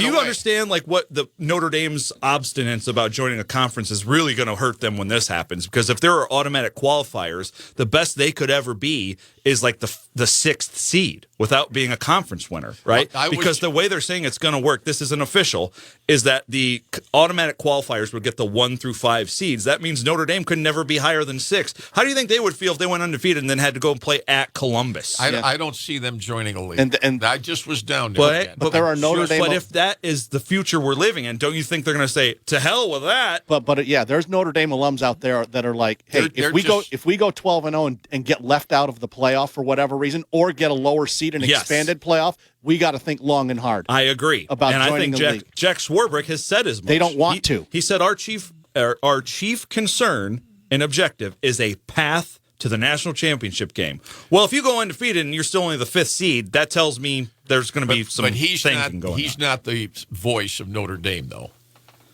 you understand what the Notre Dame's obstinance about joining a conference is really going to hurt them when this happens? Because if there are automatic qualifiers, the best they could ever be is like the sixth seed without being a conference winner, right? Because the way they're saying it's going to work, this isn't official, is that the automatic qualifiers would get the 1 through 5 seeds. That means Notre Dame could never be higher than 6. How do you think they would feel if they went undefeated and then had to go and play at Columbus? I don't see them joining a league. And I just was down there. But there are Notre Dame. But if that is the future we're living in, don't you think they're going to say, to hell with that? But yeah, there's Notre Dame alums out there that are like, hey, if we go 12-0 and get left out of the playoff for whatever reason, or get a lower seed and expanded playoff, we got to think long and hard. I agree about and joining I think the league. Jack Swarbrick has said as much. They don't want to. He said our chief concern and objective is a path to the national championship game. Well, if you go undefeated and you're still only the 5th seed, that tells me there's going to be some thinking going on. He's not the voice of Notre Dame, though.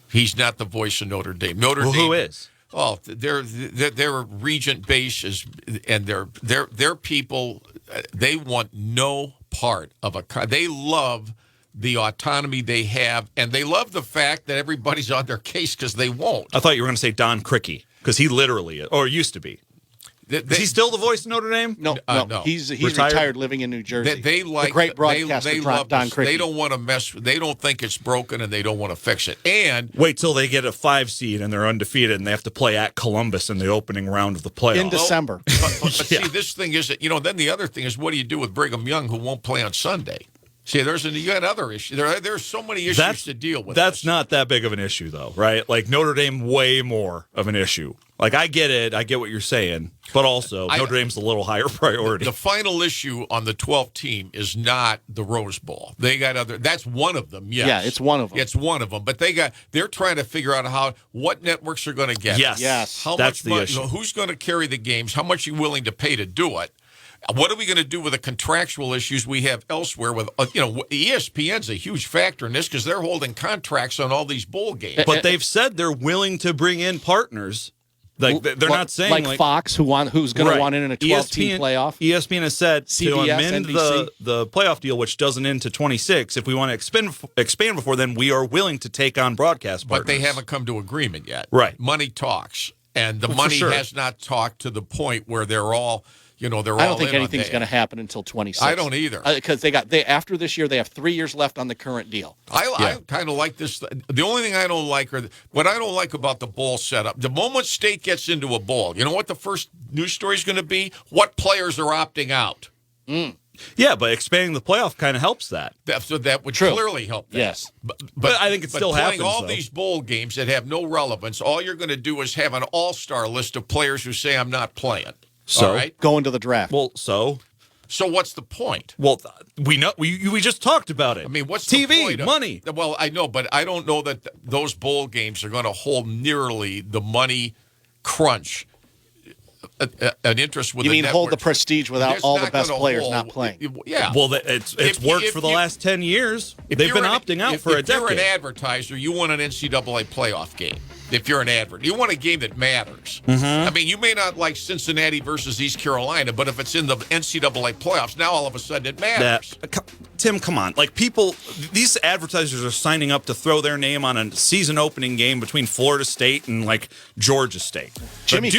He's not the voice of Notre Dame. Who is? Oh, their regent base and their people. They want no part of They love the autonomy they have, and they love the fact that everybody's on their case because they won't. I thought you were going to say Don Criqui, because he literally is, or used to be. Is he still the voice of Notre Dame? No. He's retired, living in New Jersey. They like the great broadcaster they Don Criqui. They don't want to mess. They don't think it's broken, and they don't want to fix it. And wait till they get a 5 seed and they're undefeated, and they have to play at Columbus in the opening round of the playoffs in December. But see, this thing is that then the other thing is, what do you do with Brigham Young, who won't play on Sunday? See, you got other issues. There's so many issues to deal with. That's not that big of an issue, though, right? Like Notre Dame, way more of an issue. Like I get it, I get what you're saying, but also Notre Dame's a little higher priority. The final issue on the 12th team is not the Rose Bowl. They got other. That's one of them. Yes. Yeah, it's one of them. It's one of them. But they're trying to figure out what networks are going to get. Yes. How that's much the money, issue. Who's going to carry the games? How much are you willing to pay to do it? What are we going to do with the contractual issues we have elsewhere? With ESPN's a huge factor in this because they're holding contracts on all these bowl games. But they've said they're willing to bring in partners. Like they're not saying like Fox, who's going to want in a 12-team playoff. ESPN has said CBS, to amend NBC. the playoff deal, which doesn't end to 26. If we want to expand before then, we are willing to take on broadcast partners. But they haven't come to agreement yet. Right, money talks, and the money has not talked to the point where they're all. I don't think anything's going to happen until 26. I don't either. Because after this year, they have 3 years left on the current deal. I kind of like this. The only thing I don't like what I don't like about the bowl setup. The moment State gets into a bowl, you know what the first news story is going to be? What players are opting out? Yeah, but expanding the playoff kind of helps that. So that would clearly help that. Yes. But I think it still happens. Playing all these bowl games that have no relevance, all you're going to do is have an all-star list of players who say, I'm not playing. So going to the draft. Well, so what's the point? Well, we know we just talked about it. I mean, what's TV the point money? Well, I know, but I don't know that those bowl games are going to hold nearly the money crunch. An interest with you the mean networks. hold the prestige without all the best players not playing? Yeah. Well, it's worked for the last 10 years. They've been opting out for a decade. If you're an advertiser, you want an NCAA playoff game. If you're an advert, you want a game that matters. Mm-hmm. I mean, you may not like Cincinnati versus East Carolina, but if it's in the NCAA playoffs, now all of a sudden it matters. Tim, come on. Like these advertisers are signing up to throw their name on a season opening game between Florida State and like Georgia State. Jimmy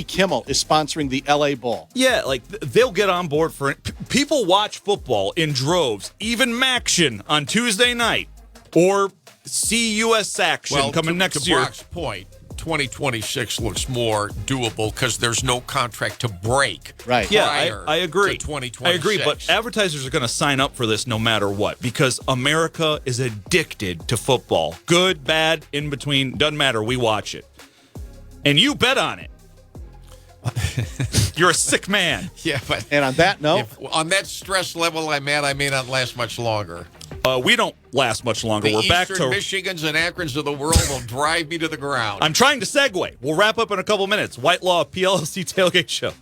Kimmel is sponsoring the LA Bowl. Yeah, like they'll get on board for it. People watch football in droves, even Maction on Tuesday night, or see U.S. action coming next year. To Brock's point, 2026 looks more doable because there's no contract to break. Right. Yeah, I agree. To 2026. I agree, but advertisers are going to sign up for this no matter what because America is addicted to football. Good, bad, in between, doesn't matter. We watch it. And you bet on it. You're a sick man. Yeah, but and on that note, on that stress level I'm at, I may not last much longer. We don't last much longer. We're back to Michigans and Akrons of the world will drive me to the ground. I'm trying to segue. We'll wrap up in a couple minutes. White Law PLLC Tailgate Show.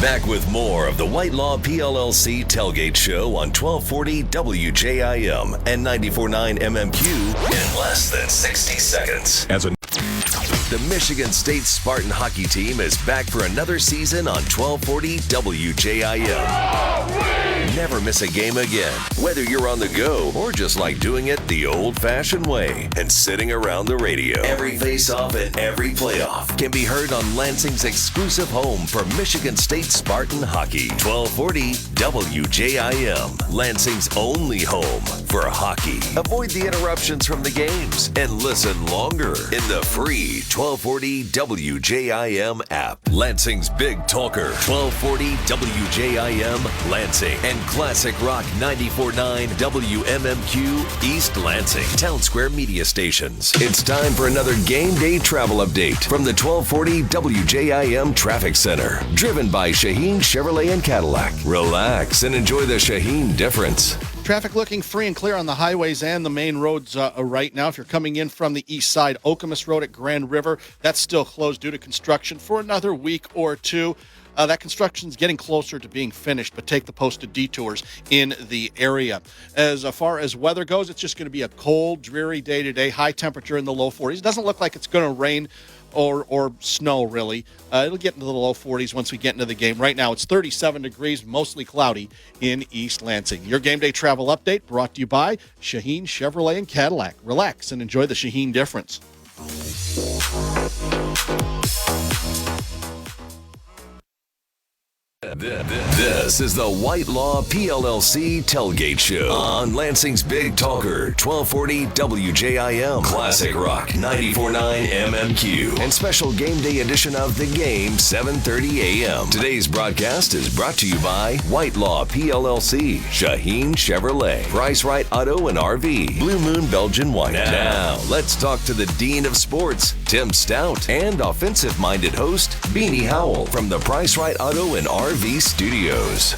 Back with more of the Whitelaw PLLC Tailgate Show on 1240 WJIM and 94.9 MMQ in less than 60 seconds. The Michigan State Spartan hockey team is back for another season on 1240 WJIM. Never miss a game again, whether you're on the go or just like doing it the old-fashioned way and sitting around the radio. Every face-off and every playoff can be heard on Lansing's exclusive home for Michigan State Spartan hockey. 1240 WJIM, Lansing's only home for hockey. Avoid the interruptions from the games and listen longer in the free 1240 WJIM app. Lansing's Big Talker, 1240 WJIM Lansing, and Classic Rock 94.9 WMMQ East Lansing, Town Square Media Stations. It's time for another game day travel update from the 1240 WJIM Traffic Center. Driven by Shaheen Chevrolet and Cadillac. Relax and enjoy the Shaheen difference. Traffic looking free and clear on the highways and the main roads right now. If you're coming in from the east side, Okemos Road at Grand River, that's still closed due to construction for another week or two. That construction's getting closer to being finished, but take the posted detours in the area. As far as weather goes, it's just going to be a cold, dreary day today, high temperature in the low 40s. It doesn't look like it's going to rain or snow, really. It'll get into the low 40s once we get into the game. Right now, it's 37 degrees, mostly cloudy in East Lansing. Your game day travel update brought to you by Shaheen Chevrolet and Cadillac. Relax and enjoy the Shaheen difference. This is the Whitelaw PLLC Tailgate Show on Lansing's Big Talker, 1240 WJIM, Classic Rock 94.9 MMQ, and special game day edition of The Game, 7:30 a.m. Today's broadcast is brought to you by Whitelaw PLLC, Shaheen Chevrolet, Price Right Auto and RV, Blue Moon Belgian Wine. Now, let's talk to the Dean of Sports, Tim Staudt, and offensive-minded host, Beanie Howell, from the Price Right Auto and RV Studios.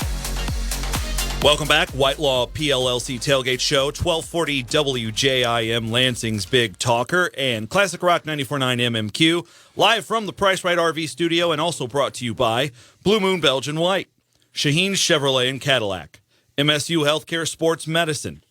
Welcome back. Whitelaw PLLC Tailgate Show, 1240 WJIM, Lansing's Big Talker, and Classic Rock 94.9 MMQ, live from the Price Right RV Studio, and also brought to you by Blue Moon Belgian White, Shaheen Chevrolet and Cadillac, MSU Healthcare Sports Medicine,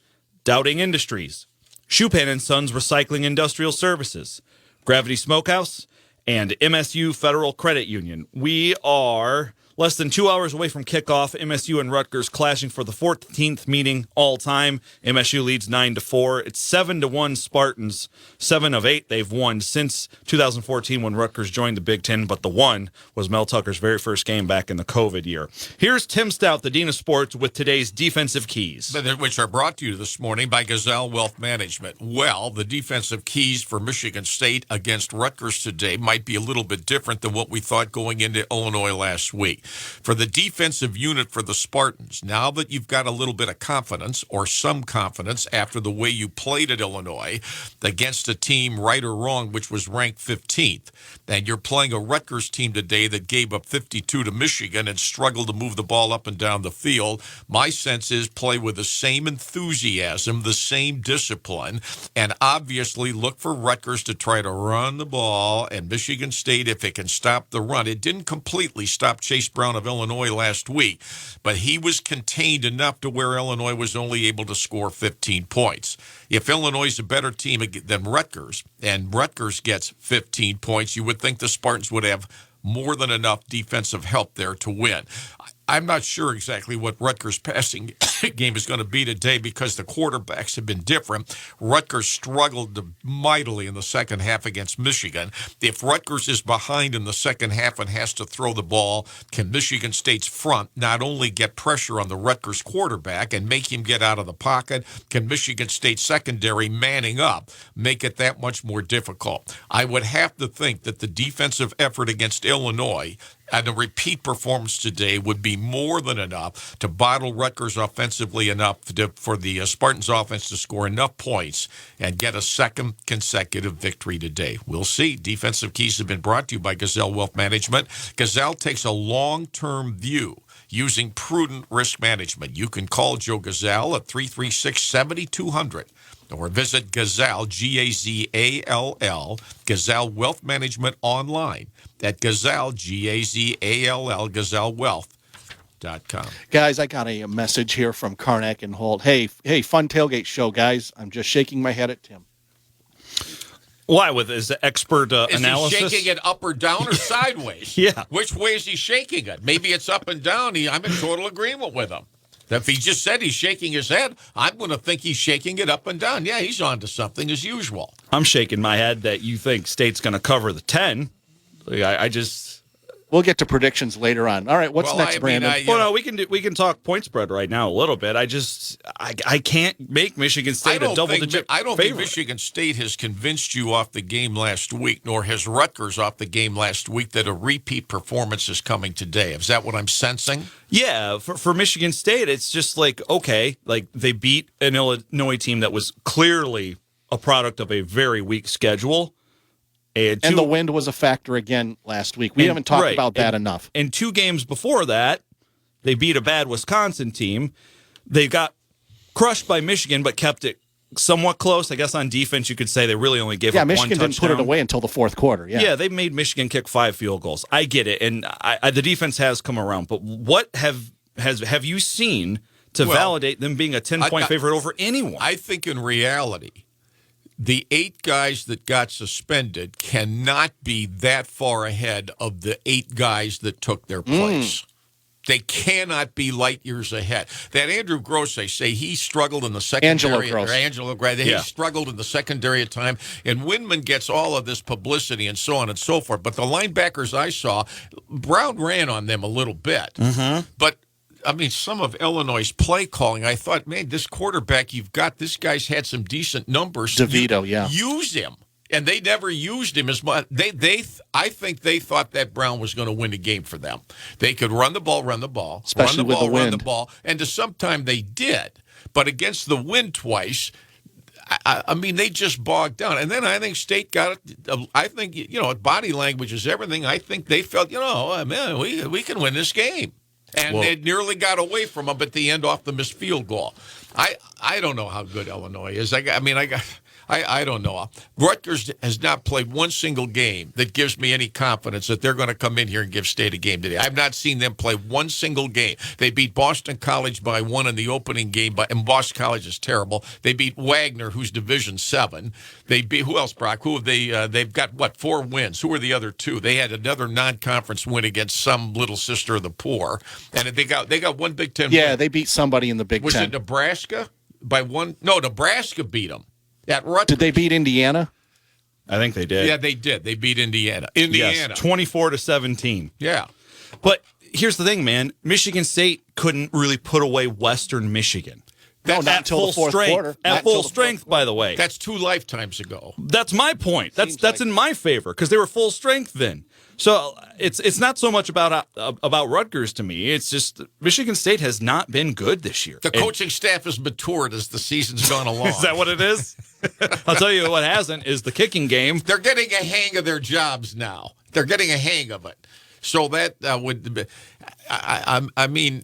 Doubting Industries, Champaign & Sons Recycling Industrial Services, Gravity Smokehouse, and MSU Federal Credit Union. We are less than 2 hours away from kickoff. MSU and Rutgers clashing for the 14th meeting all time. MSU leads 9-4. It's 7-1 Spartans. 7 of 8 they've won since 2014 when Rutgers joined the Big Ten, but the one was Mel Tucker's very first game back in the COVID year. Here's Tim Staudt, the Dean of Sports, with today's defensive keys, which are brought to you this morning by Gazelle Wealth Management. Well, the defensive keys for Michigan State against Rutgers today might be a little bit different than what we thought going into Illinois last week. For the defensive unit for the Spartans, now that you've got a little bit of confidence or some confidence after the way you played at Illinois against a team, right or wrong, which was ranked 15th, and you're playing a Rutgers team today that gave up 52 to Michigan and struggled to move the ball up and down the field, my sense is play with the same enthusiasm, the same discipline, and obviously look for Rutgers to try to run the ball, and Michigan State, if it can stop the run. It didn't completely stop Chase Brown of Illinois last week, but he was contained enough to where Illinois was only able to score 15 points. If Illinois is a better team than Rutgers, and Rutgers gets 15 points, you would think the Spartans would have more than enough defensive help there to win. I'm not sure exactly what Rutgers' passing game is going to be today because the quarterbacks have been different. Rutgers struggled mightily in the second half against Michigan. If Rutgers is behind in the second half and has to throw the ball, can Michigan State's front not only get pressure on the Rutgers quarterback and make him get out of the pocket, can Michigan State secondary manning up make it that much more difficult? I would have to think that the defensive effort against Illinois and a repeat performance today would be more than enough to bottle Rutgers offensively enough for the Spartans offense to score enough points and get a second consecutive victory today. We'll see. Defensive keys have been brought to you by Gazelle Wealth Management. Gazelle takes a long-term view using prudent risk management. You can call Joe Gazelle at 336-7200. or visit Gazelle, Gazall, Gazelle Wealth Management online at Gazelle, Gazall, GazelleWealth.com. Guys, I got a message here from Karnak and Holt. Hey, fun tailgate show, guys. I'm just shaking my head at Tim. Why, with his expert Is analysis? he shaking it up or down or sideways? Yeah. Which way is he shaking it? Maybe it's up and down. I'm in total agreement with him. If he just said he's shaking his head, I'm going to think he's shaking it up and down. Yeah, he's on to something as usual. I'm shaking my head that you think State's going to cover the 10. I just... We'll get to predictions later on. All right, what's next, Brandon? Well, no, we can talk point spread right now a little bit. I can't make Michigan State a double-digit I don't favorite. think Michigan State has convinced you off the game last week, nor has Rutgers off the game last week, that a repeat performance is coming today. Is that what I'm sensing? Yeah, for Michigan State, it's just like, okay, like they beat an Illinois team that was clearly a product of a very weak schedule. And the wind was a factor again last week. We haven't talked about that enough. And 2 games before that, they beat a bad Wisconsin team. They got crushed by Michigan, but kept it somewhat close. I guess on defense, you could say they really only gave up one touchdown. Yeah, Michigan didn't put it away until the fourth quarter. Yeah, they made Michigan kick 5 field goals. I get it, and the defense has come around. But what have you seen to validate them being a 10-point favorite over anyone? I think in reality, the 8 guys that got suspended cannot be that far ahead of the 8 guys that took their place. They cannot be light years ahead. That Andrew Gross, they say he struggled in the secondary. Angelo Gross. He struggled in the secondary at time. And Windman gets all of this publicity and so on and so forth. But the linebackers I saw, Brown ran on them a little bit. But I mean, some of Illinois' play calling, I thought, man, this quarterback you've got, this guy's had some decent numbers. DeVito, Use him. And they never used him as much. I think they thought that Brown was going to win the game for them. They could run the ball, especially with the wind. Run the ball. And to sometime they did. But against the wind twice, I mean, they just bogged down. And then I think State got it. I think, body language is everything. I think they felt, man, we can win this game. And they nearly got away from them at the end off the missed field goal. I don't know how good Illinois is. I don't know. Rutgers has not played one single game that gives me any confidence that they're going to come in here and give State a game today. I've not seen them play one single game. They beat Boston College by 1 in the opening game, and Boston College is terrible. They beat Wagner, who's Division 7. They beat, who else, Brock? They've got, 4 wins? Who are the other 2? They had another non-conference win against some little sister of the poor, and they got one Big Ten win. They beat somebody in the Big Ten. Was it Nebraska? By 1? No, Nebraska beat them. At Rutgers. Did they beat Indiana? I think they did. Yeah, they did. They beat Indiana. Yes, 24-17. Yeah. But here's the thing, man. Michigan State couldn't really put away Western Michigan. Not until the fourth quarter. At full strength, by the way. That's 2 lifetimes ago. That's my point. That's in my favor because they were full strength then. So it's not so much about Rutgers to me. It's just Michigan State has not been good this year. The coaching staff has matured as the season's gone along. Is that what it is? I'll tell you what hasn't is the kicking game. They're getting a hang of their jobs now. They're getting a hang of it. So that would be, I mean,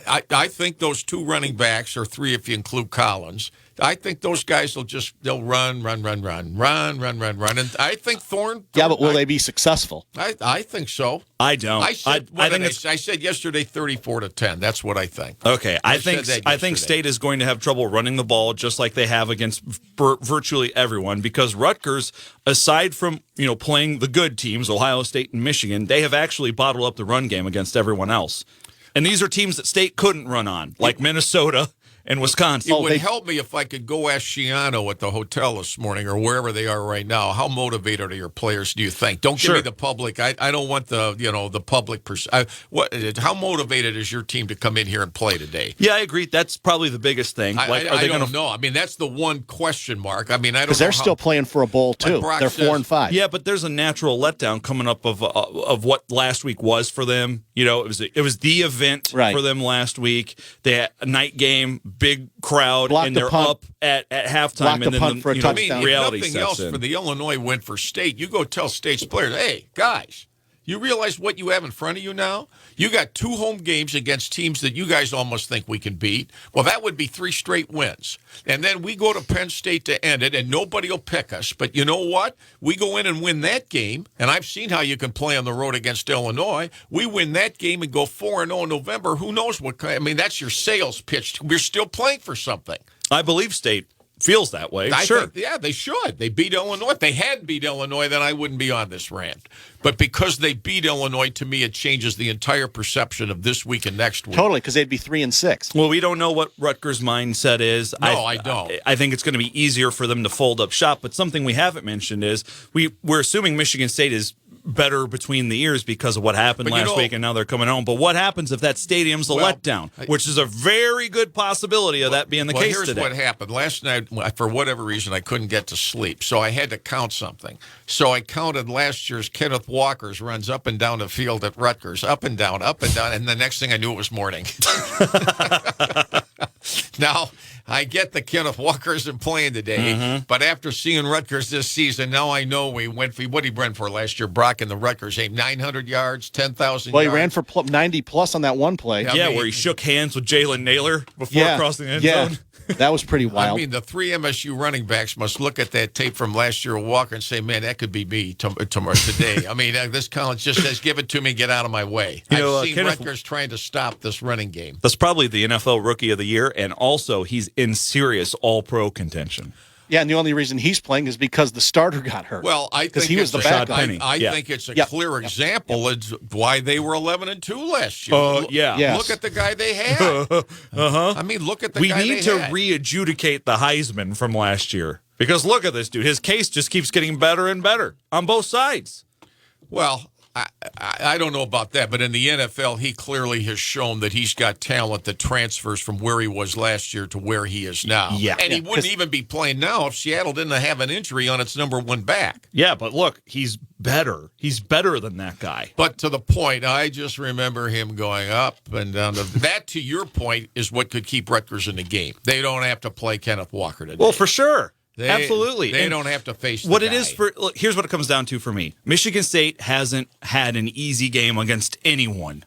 I think those 2 running backs, or 3 if you include Collins, I think those guys they'll run. And I think Thorne. Yeah, but will they be successful? I think so. I don't. I said yesterday 34-10. That's what I think. Okay. I think State is going to have trouble running the ball just like they have against virtually everyone because Rutgers, aside from, playing the good teams, Ohio State and Michigan, they have actually bottled up the run game against everyone else. And these are teams that State couldn't run on, like Minnesota and Wisconsin. It would help me if I could go ask Shiano at the hotel this morning or wherever they are right now. How motivated are your players, do you think? Don't give me the public. I don't want the public. How motivated is your team to come in here and play today? Yeah, I agree. That's probably the biggest thing. I don't know. I mean, that's the one question mark. I mean, I don't know. Because they're still playing for a bowl, too. They're 4-5. Yeah, but there's a natural letdown coming up of what last week was for them. It was the event for them last week. They had a night game, big crowd, and they're up at halftime, and then reality sets in. For the Illinois win for State, you go tell State's players, hey, guys, You realize what you have in front of you now? You got 2 home games against teams that you guys almost think we can beat. Well, that would be 3 straight wins. And then we go to Penn State to end it, and nobody will pick us. But you know what? We go in and win that game, and I've seen how you can play on the road against Illinois. We win that game and go 4-0 in November. Who knows what kind? I mean, that's your sales pitch. We're still playing for something. I believe State feels that way. Sure. Yeah, they should. They beat Illinois. If they hadn't beat Illinois, then I wouldn't be on this rant. But because they beat Illinois, to me, it changes the entire perception of this week and next week. Totally, because they'd be 3-6. Well, we don't know what Rutgers' mindset is. No, I don't. I think it's going to be easier for them to fold up shop. But something we haven't mentioned is we're assuming Michigan State is better between the ears because of what happened last week, and now they're coming home. But what happens if that stadium's a letdown, which is a very good possibility of that being the case today? Here's what happened. Last night, for whatever reason, I couldn't get to sleep, so I had to count something. So I counted last year's Kenneth Walker's runs up and down the field at Rutgers, up and down, and the next thing I knew it was morning. Now, I get the Kenneth Walker isn't playing today, but after seeing Rutgers this season, now I know we went for what he ran for last year. Brock in the Rutgers game, 900 yards, 10,000 yards. Well, he ran for 90 plus on that one play. Yeah, where he shook hands with Jalen Naylor before crossing the end zone. That was pretty wild. I mean, the 3 MSU running backs must look at that tape from last year of Walker and say, man, that could be me tomorrow today. I mean, this college just says, give it to me, get out of my way. I've seen Rutgers trying to stop this running game. That's probably the NFL Rookie of the Year, and also he's in serious All-Pro contention. Yeah, and the only reason he's playing is because the starter got hurt. Well, I think he was the backup. I think it's a clear example of why they were 11-2 last year. Yeah. Look at the guy they had. I mean, look at the guy they had. We need to re-adjudicate the Heisman from last year. Because look at this dude. His case just keeps getting better and better on both sides. Well, I don't know about that, but in the NFL, he clearly has shown that he's got talent that transfers from where he was last year to where he is now. Yeah. And he wouldn't even be playing now if Seattle didn't have an injury on its number 1 back. Yeah, but look, he's better. He's better than that guy. But to the point, I just remember him going up and down. That, to your point, is what could keep Rutgers in the game. They don't have to play Kenneth Walker today. Well, for sure. Absolutely. They don't have to face what the it guy. is for. Look, here's what it comes down to for me. Michigan State hasn't had an easy game against anyone.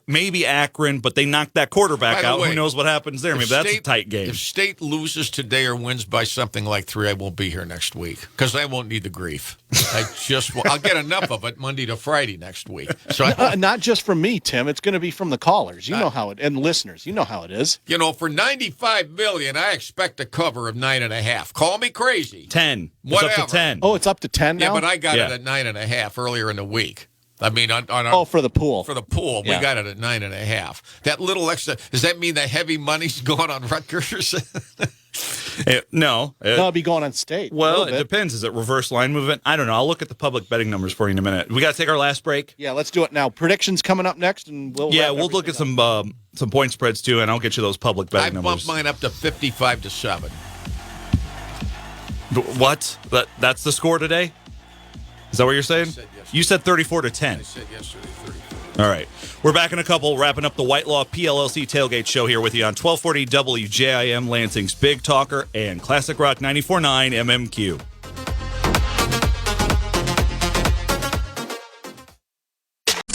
Maybe Akron, but they knocked that quarterback out. Who knows what happens there? Maybe that's a tight game. If State loses today or wins by something like 3, I won't be here next week because I won't need the grief. I'll get enough of it Monday to Friday next week. So not just from me, Tim. It's going to be from the callers. You know how it, and listeners. You know how it is. You know, for $95 million, I expect a cover of 9.5. Call me crazy. 10. Whatever. It's up to 10. Oh, it's up to 10 now? Yeah, but I got it at 9.5 earlier in the week. I mean, for the pool. For the pool, we got it at 9.5. That little extra, does that mean the heavy money's going on Rutgers? No. It'll be going on State. Well, it depends. Is it reverse line movement? I don't know. I'll look at the public betting numbers for you in a minute. We got to take our last break. Yeah, let's do it now. Predictions coming up next, and we'll look at some point spreads too, and I'll get you those public betting numbers. I bumped mine up to 55-7. What? That's the score today? Is that what you're saying? You said 34-10. I said yesterday 34. All right. We're back in a couple, wrapping up the Whitelaw PLLC Tailgate Show here with you on 1240 WJIM, Lansing's Big Talker, and Classic Rock 94.9 MMQ.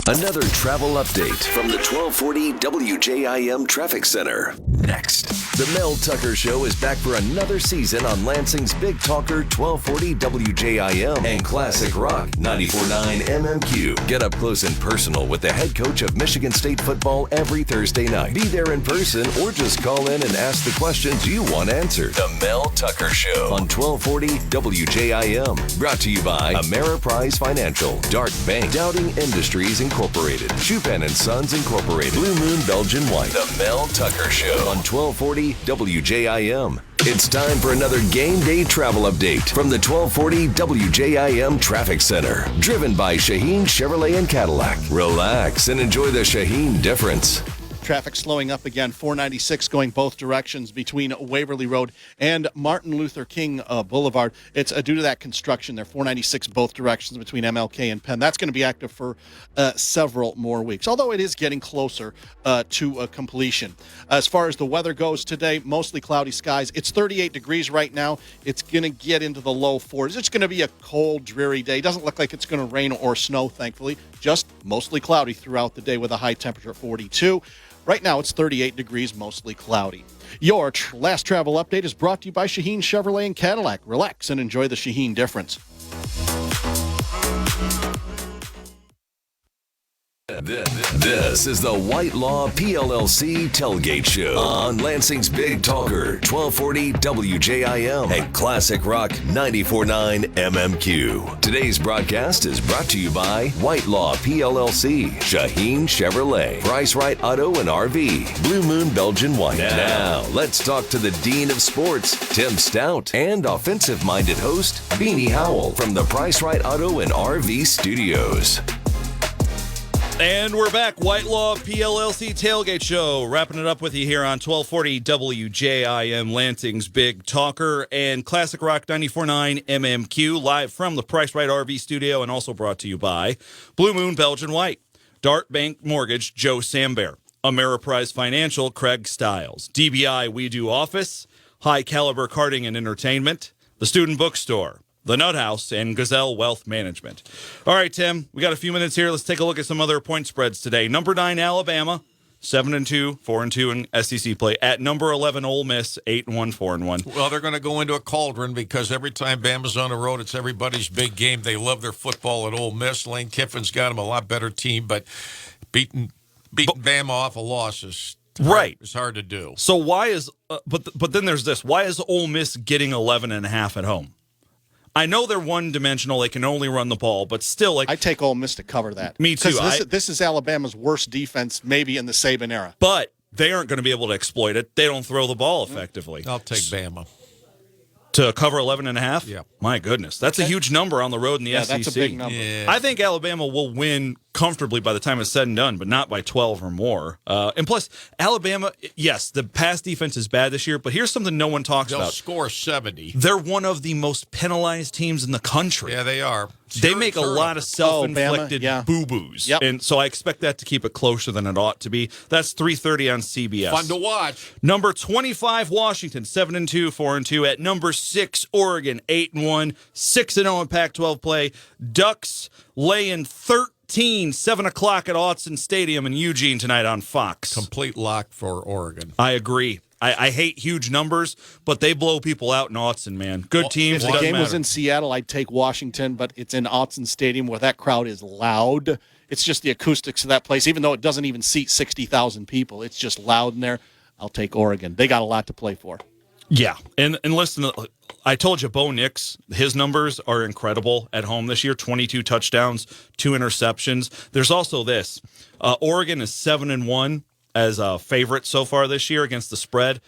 Another travel update from the 1240 WJIM Traffic Center. Next, the Mel Tucker Show is back for another season on Lansing's Big Talker 1240 WJIM and Classic Rock 94.9 MMQ. Get up close and personal with the head coach of Michigan State football every Thursday night. Be there in person or just call in and ask the questions you want answered. The Mel Tucker Show on 1240 WJIM. Brought to you by Ameriprise Financial, Dark Bank, Doubting Industries Incorporated, Champaign and Sons Incorporated, Blue Moon Belgian White. The Mel Tucker Show on 1240 WJIM. It's time for another game day travel update from the 1240 WJIM Traffic Center. Driven by Shaheen Chevrolet and Cadillac. Relax and enjoy the Shaheen difference. Traffic slowing up again, 496 going both directions between Waverly Road and Martin Luther King Boulevard. It's due to that construction there, 496 both directions between MLK and Penn. That's going to be active for several more weeks, although it is getting closer to completion. As far as the weather goes today, mostly cloudy skies. It's 38 degrees right now. It's going to get into the low 40s. It's going to be a cold, dreary day. Doesn't look like it's going to rain or snow, thankfully. Just mostly cloudy throughout the day with a high temperature of 42. Right now, it's 38 degrees, mostly cloudy. Your last travel update is brought to you by Shaheen Chevrolet and Cadillac. Relax and enjoy the Shaheen difference. This is the White Law PLLC Tailgate Show on Lansing's Big Talker, 1240 WJIM and Classic Rock 94.9 MMQ. Today's broadcast is brought to you by White Law PLLC, Shaheen Chevrolet, Price Right Auto and RV, Blue Moon Belgian White. Now, let's talk to the Dean of Sports, Tim Staudt, and offensive-minded host, Beanie Howell from the Price Right Auto and RV Studios. And we're back. White Law PLLC Tailgate Show. Wrapping it up with you here on 1240 WJIM, Lansing's Big Talker, and Classic Rock 94.9 MMQ, live from the Price Right RV Studio, and also brought to you by Blue Moon Belgian White, Dart Bank Mortgage, Joe Sambear, Ameriprise Financial, Craig Stiles, DBI We Do Office, High Caliber Karting and Entertainment, The Student Bookstore, The Nut House, and Gazelle Wealth Management. All right, Tim, we got a few minutes here. Let's take a look at some other point spreads today. Number 9, Alabama, 7-2, 4-2 in SEC play. At number 11, Ole Miss, 8-1, 4-1. Well, they're going to go into a cauldron because every time Bama's on the road, it's everybody's big game. They love their football at Ole Miss. Lane Kiffin's got them a lot better team, but beating Bama off a loss is right. It's hard to do. So why is but then there's this. Why is Ole Miss getting 11.5 at home? I know they're one-dimensional. They can only run the ball, but still, like I take Ole Miss to cover that. Me too. This is Alabama's worst defense, maybe in the Saban era. But they aren't going to be able to exploit it. They don't throw the ball effectively. I'll take Bama. To cover 11.5? Yeah. My goodness. That's a huge number on the road in the SEC. That's a big number. Yeah. I think Alabama will win comfortably by the time it's said and done, but not by 12 or more. And plus, Alabama, yes, the pass defense is bad this year, but here's something no one talks They'll about. score 70. They're one of the most penalized teams in the country. Yeah, they are. They make a lot of self-inflicted Bama, yeah. boo-boos. Yep. And so I expect that to keep it closer than it ought to be. That's 3:30 on CBS. Fun to watch. Number 25, Washington, 7-2, 4-2. At number 6, Oregon, 8-1, 6-0 in Pac-12 play. Ducks laying 13, 7 o'clock at Autzen Stadium in Eugene tonight on Fox. Complete lock for Oregon. I agree. I hate huge numbers, but they blow people out in Autzen, man. Good teams. If the game was in Seattle, I'd take Washington, but it's in Autzen Stadium where that crowd is loud. It's just the acoustics of that place, even though it doesn't even seat 60,000 people. It's just loud in there. I'll take Oregon. They got a lot to play for. Yeah, and listen, I told you, Bo Nix, his numbers are incredible at home this year. 22 touchdowns, 2 interceptions. There's also this. Oregon is 7-1 as a favorite so far this year against the spread.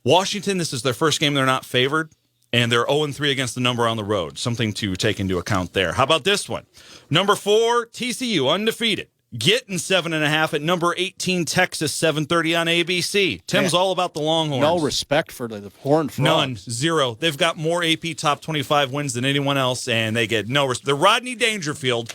Washington, this is their first game they're not favored, and they're 0-3 against the number on the road. Something to take into account there. How about this one? Number 4, TCU, undefeated. Getting 7.5 at number 18, Texas, 7:30 on ABC. Tim's all about the Longhorns. No respect for the Horned Frogs. None. 0. They've got more AP top 25 wins than anyone else, and they get no respect. The Rodney Dangerfield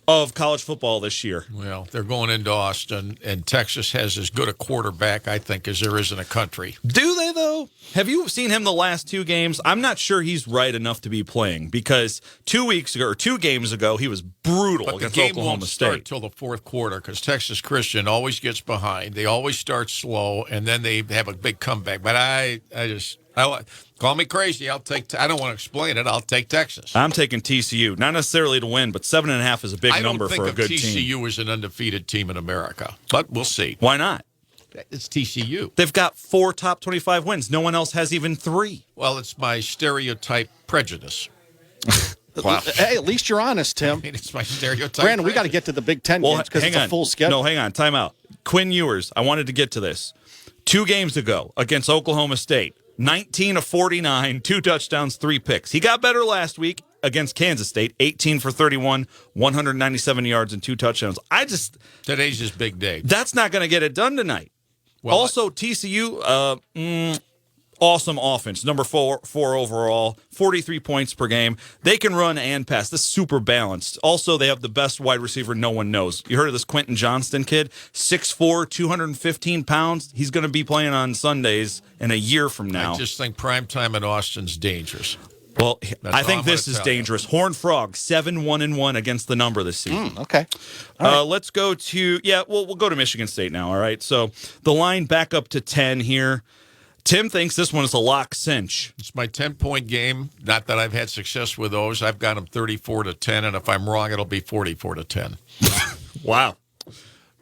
of college football this year. Well, they're going into Austin, and Texas has as good a quarterback, I think, as there is in the country. Do they, though? Have you seen him the last 2 games? I'm not sure he's right enough to be playing because 2 weeks ago or 2 games ago, he was brutal But against the game Oklahoma won't start State. till the fourth quarter because Texas Christian always gets behind. They always start slow, and then they have a big comeback. But I call me crazy. I don't want to explain it. I'll take Texas. I'm taking TCU, not necessarily to win, but 7.5 is a big number for a good TCU team. TCU is an undefeated team in America, but we'll see. Why not? It's TCU. They've got 4 top 25 wins. No one else has even 3. Well, it's my stereotype prejudice. Wow. Hey, at least you're honest, Tim. I mean, it's my stereotype. Brandon, we got to get to the Big Ten games because it's a full schedule. No, hang on. Time out. Quinn Ewers, I wanted to get to this. 2 games ago against Oklahoma State, 19 of 49, 2 touchdowns, 3 picks. He got better last week. against Kansas State, 18 for 31, 197 yards and 2 touchdowns. Today's his big day. That's not going to get it done tonight. Well, also, TCU, awesome offense. Number 4 overall, 43 points per game. They can run and pass. This is super balanced. Also, they have the best wide receiver no one knows. You heard of this Quentin Johnston kid? 6'4", 215 pounds. He's going to be playing on Sundays in a year from now. I just think primetime in Austin's dangerous. Well, That's I all think I'm this gonna is tell you. dangerous. Horned Frog, 7-1-1 against the number this season. Okay. Let's go to, we'll go to Michigan State now, all right? So the line back up to 10 here. Tim thinks this one is a lock cinch. It's my 10-point game. Not that I've had success with those. I've got them 34-10, and if I'm wrong, it'll be 44-10. Wow.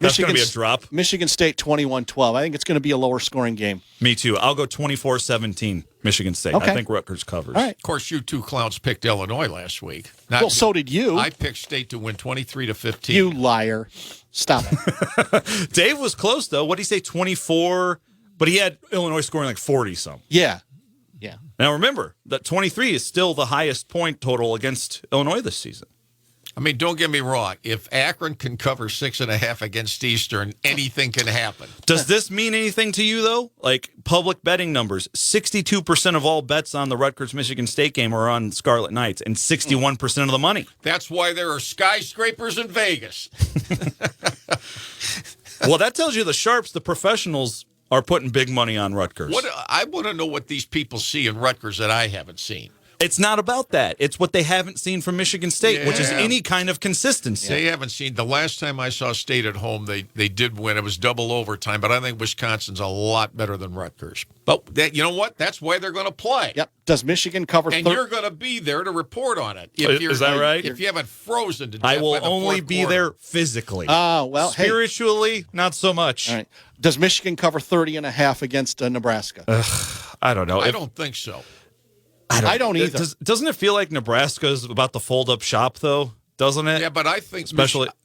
That's going to be a drop. Michigan State 21-12. I think it's going to be a lower scoring game. Me too. I'll go 24-17, Michigan State. Okay. I think Rutgers covers. All right. Of course, you two clowns picked Illinois last week. Well, so did you. I picked State to win 23-15. You liar. Stop it. Dave was close, though. What did he say, 24? But he had Illinois scoring like 40-some. Yeah. Now, remember, that 23 is still the highest point total against Illinois this season. I mean, don't get me wrong. If Akron can cover 6.5 against Eastern, anything can happen. Does this mean anything to you, though? Like, public betting numbers, 62% of all bets on the Rutgers-Michigan State game are on Scarlet Knights, and 61% of the money. That's why there are skyscrapers in Vegas. Well, that tells you the sharps, the professionals, are putting big money on Rutgers. I want to know what these people see in Rutgers that I haven't seen. It's not about that. It's what they haven't seen from Michigan State, which is Yeah. any kind of consistency. They haven't seen. The last time I saw State at home, they did win. It was double overtime, but I think Wisconsin's a lot better than Rutgers. But you know what? That's why they're going to play. Yep. Does Michigan cover And you're going to be there to report on it. Is that right? If you haven't frozen to death I will by the only fourth be quarter. there physically. well, hey. Spiritually, not so much. All right. Does Michigan cover 30.5 against Nebraska? I don't know. I don't think so. I don't either. Doesn't it feel like Nebraska is about to fold up shop, though? Doesn't it? Yeah, but I think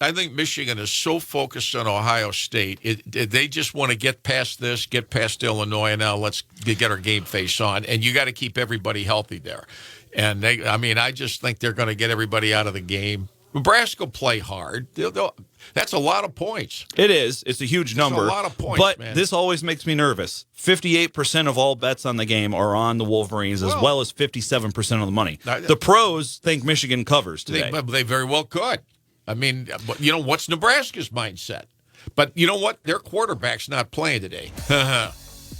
I think Michigan is so focused on Ohio State. They just want to get past this, get past Illinois, and now let's get our game face on. And you got to keep everybody healthy there. And I just think they're going to get everybody out of the game. Nebraska will play hard. That's a lot of points. It is. It's a huge number. a lot of points, but man. this always makes me nervous. 58% of all bets on the game are on the Wolverines, as well as 57% of the money. The pros think Michigan covers today. They very well could. I mean, what's Nebraska's mindset? But you know what? Their quarterback's not playing today.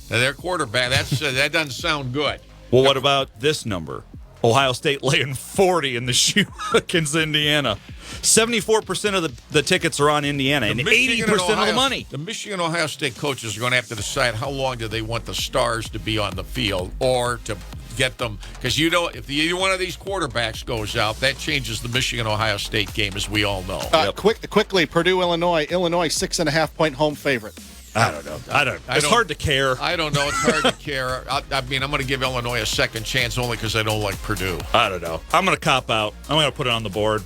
Their quarterback, that doesn't sound good. Well, what about this number? Ohio State laying 40 in the shoe against Indiana. 74% of the tickets are on Indiana, and 80% of the money. The Michigan-Ohio State coaches are going to have to decide how long do they want the stars to be on the field or to get them. Because, if either one of these quarterbacks goes out, that changes the Michigan-Ohio State game, as we all know. Quickly, Purdue, Illinois. Illinois, 6.5-point home favorite. I don't know. It's hard to care. I don't know. It's hard to care. I'm going to give Illinois a second chance only because I don't like Purdue. I don't know. I'm going to cop out. I'm going to put it on the board.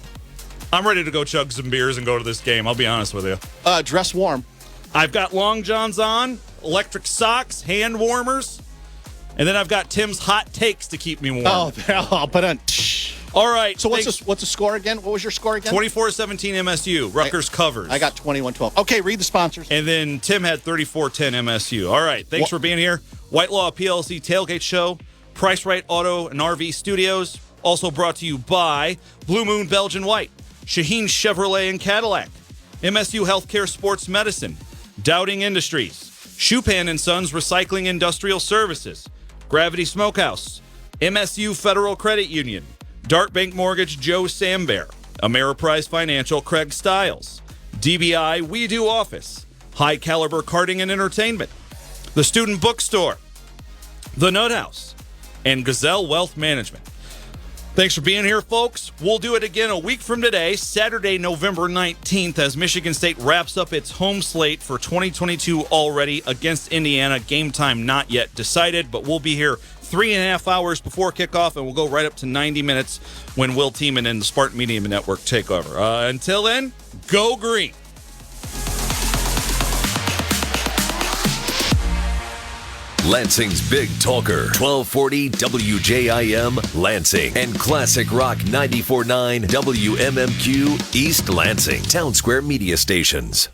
I'm ready to go chug some beers and go to this game. I'll be honest with you. Dress warm. I've got long johns on, electric socks, hand warmers, and then I've got Tim's hot takes to keep me warm. But all right. So what's the score again? What was your score again? 24-17 MSU. Rutgers covers. I got 21-12. Okay, read the sponsors. And then Tim had 34-10 MSU. All right. Thanks for being here. White Law PLC Tailgate Show, Price Right Auto and RV Studios. Also brought to you by Blue Moon Belgian White, Shaheen Chevrolet and Cadillac, MSU Healthcare Sports Medicine, Dowding Industries, Chupan & Sons Recycling Industrial Services, Gravity Smokehouse, MSU Federal Credit Union, Dart Bank Mortgage Joe Sambear, Ameriprise Financial Craig Stiles, DBI We Do Office, High Caliber Karting and Entertainment, The Student Bookstore, The Nut House, and Gazelle Wealth Management. Thanks for being here, folks. We'll do it again a week from today, Saturday, November 19th, as Michigan State wraps up its home slate for 2022 already against Indiana. Game time not yet decided, but we'll be here 3.5 hours before kickoff, and we'll go right up to 90 minutes when Will Tiemann and the Spartan Media Network take over. Until then, go green. Lansing's Big Talker, 1240 WJIM Lansing, and Classic Rock 94.9 WMMQ East Lansing, Town Square Media Stations.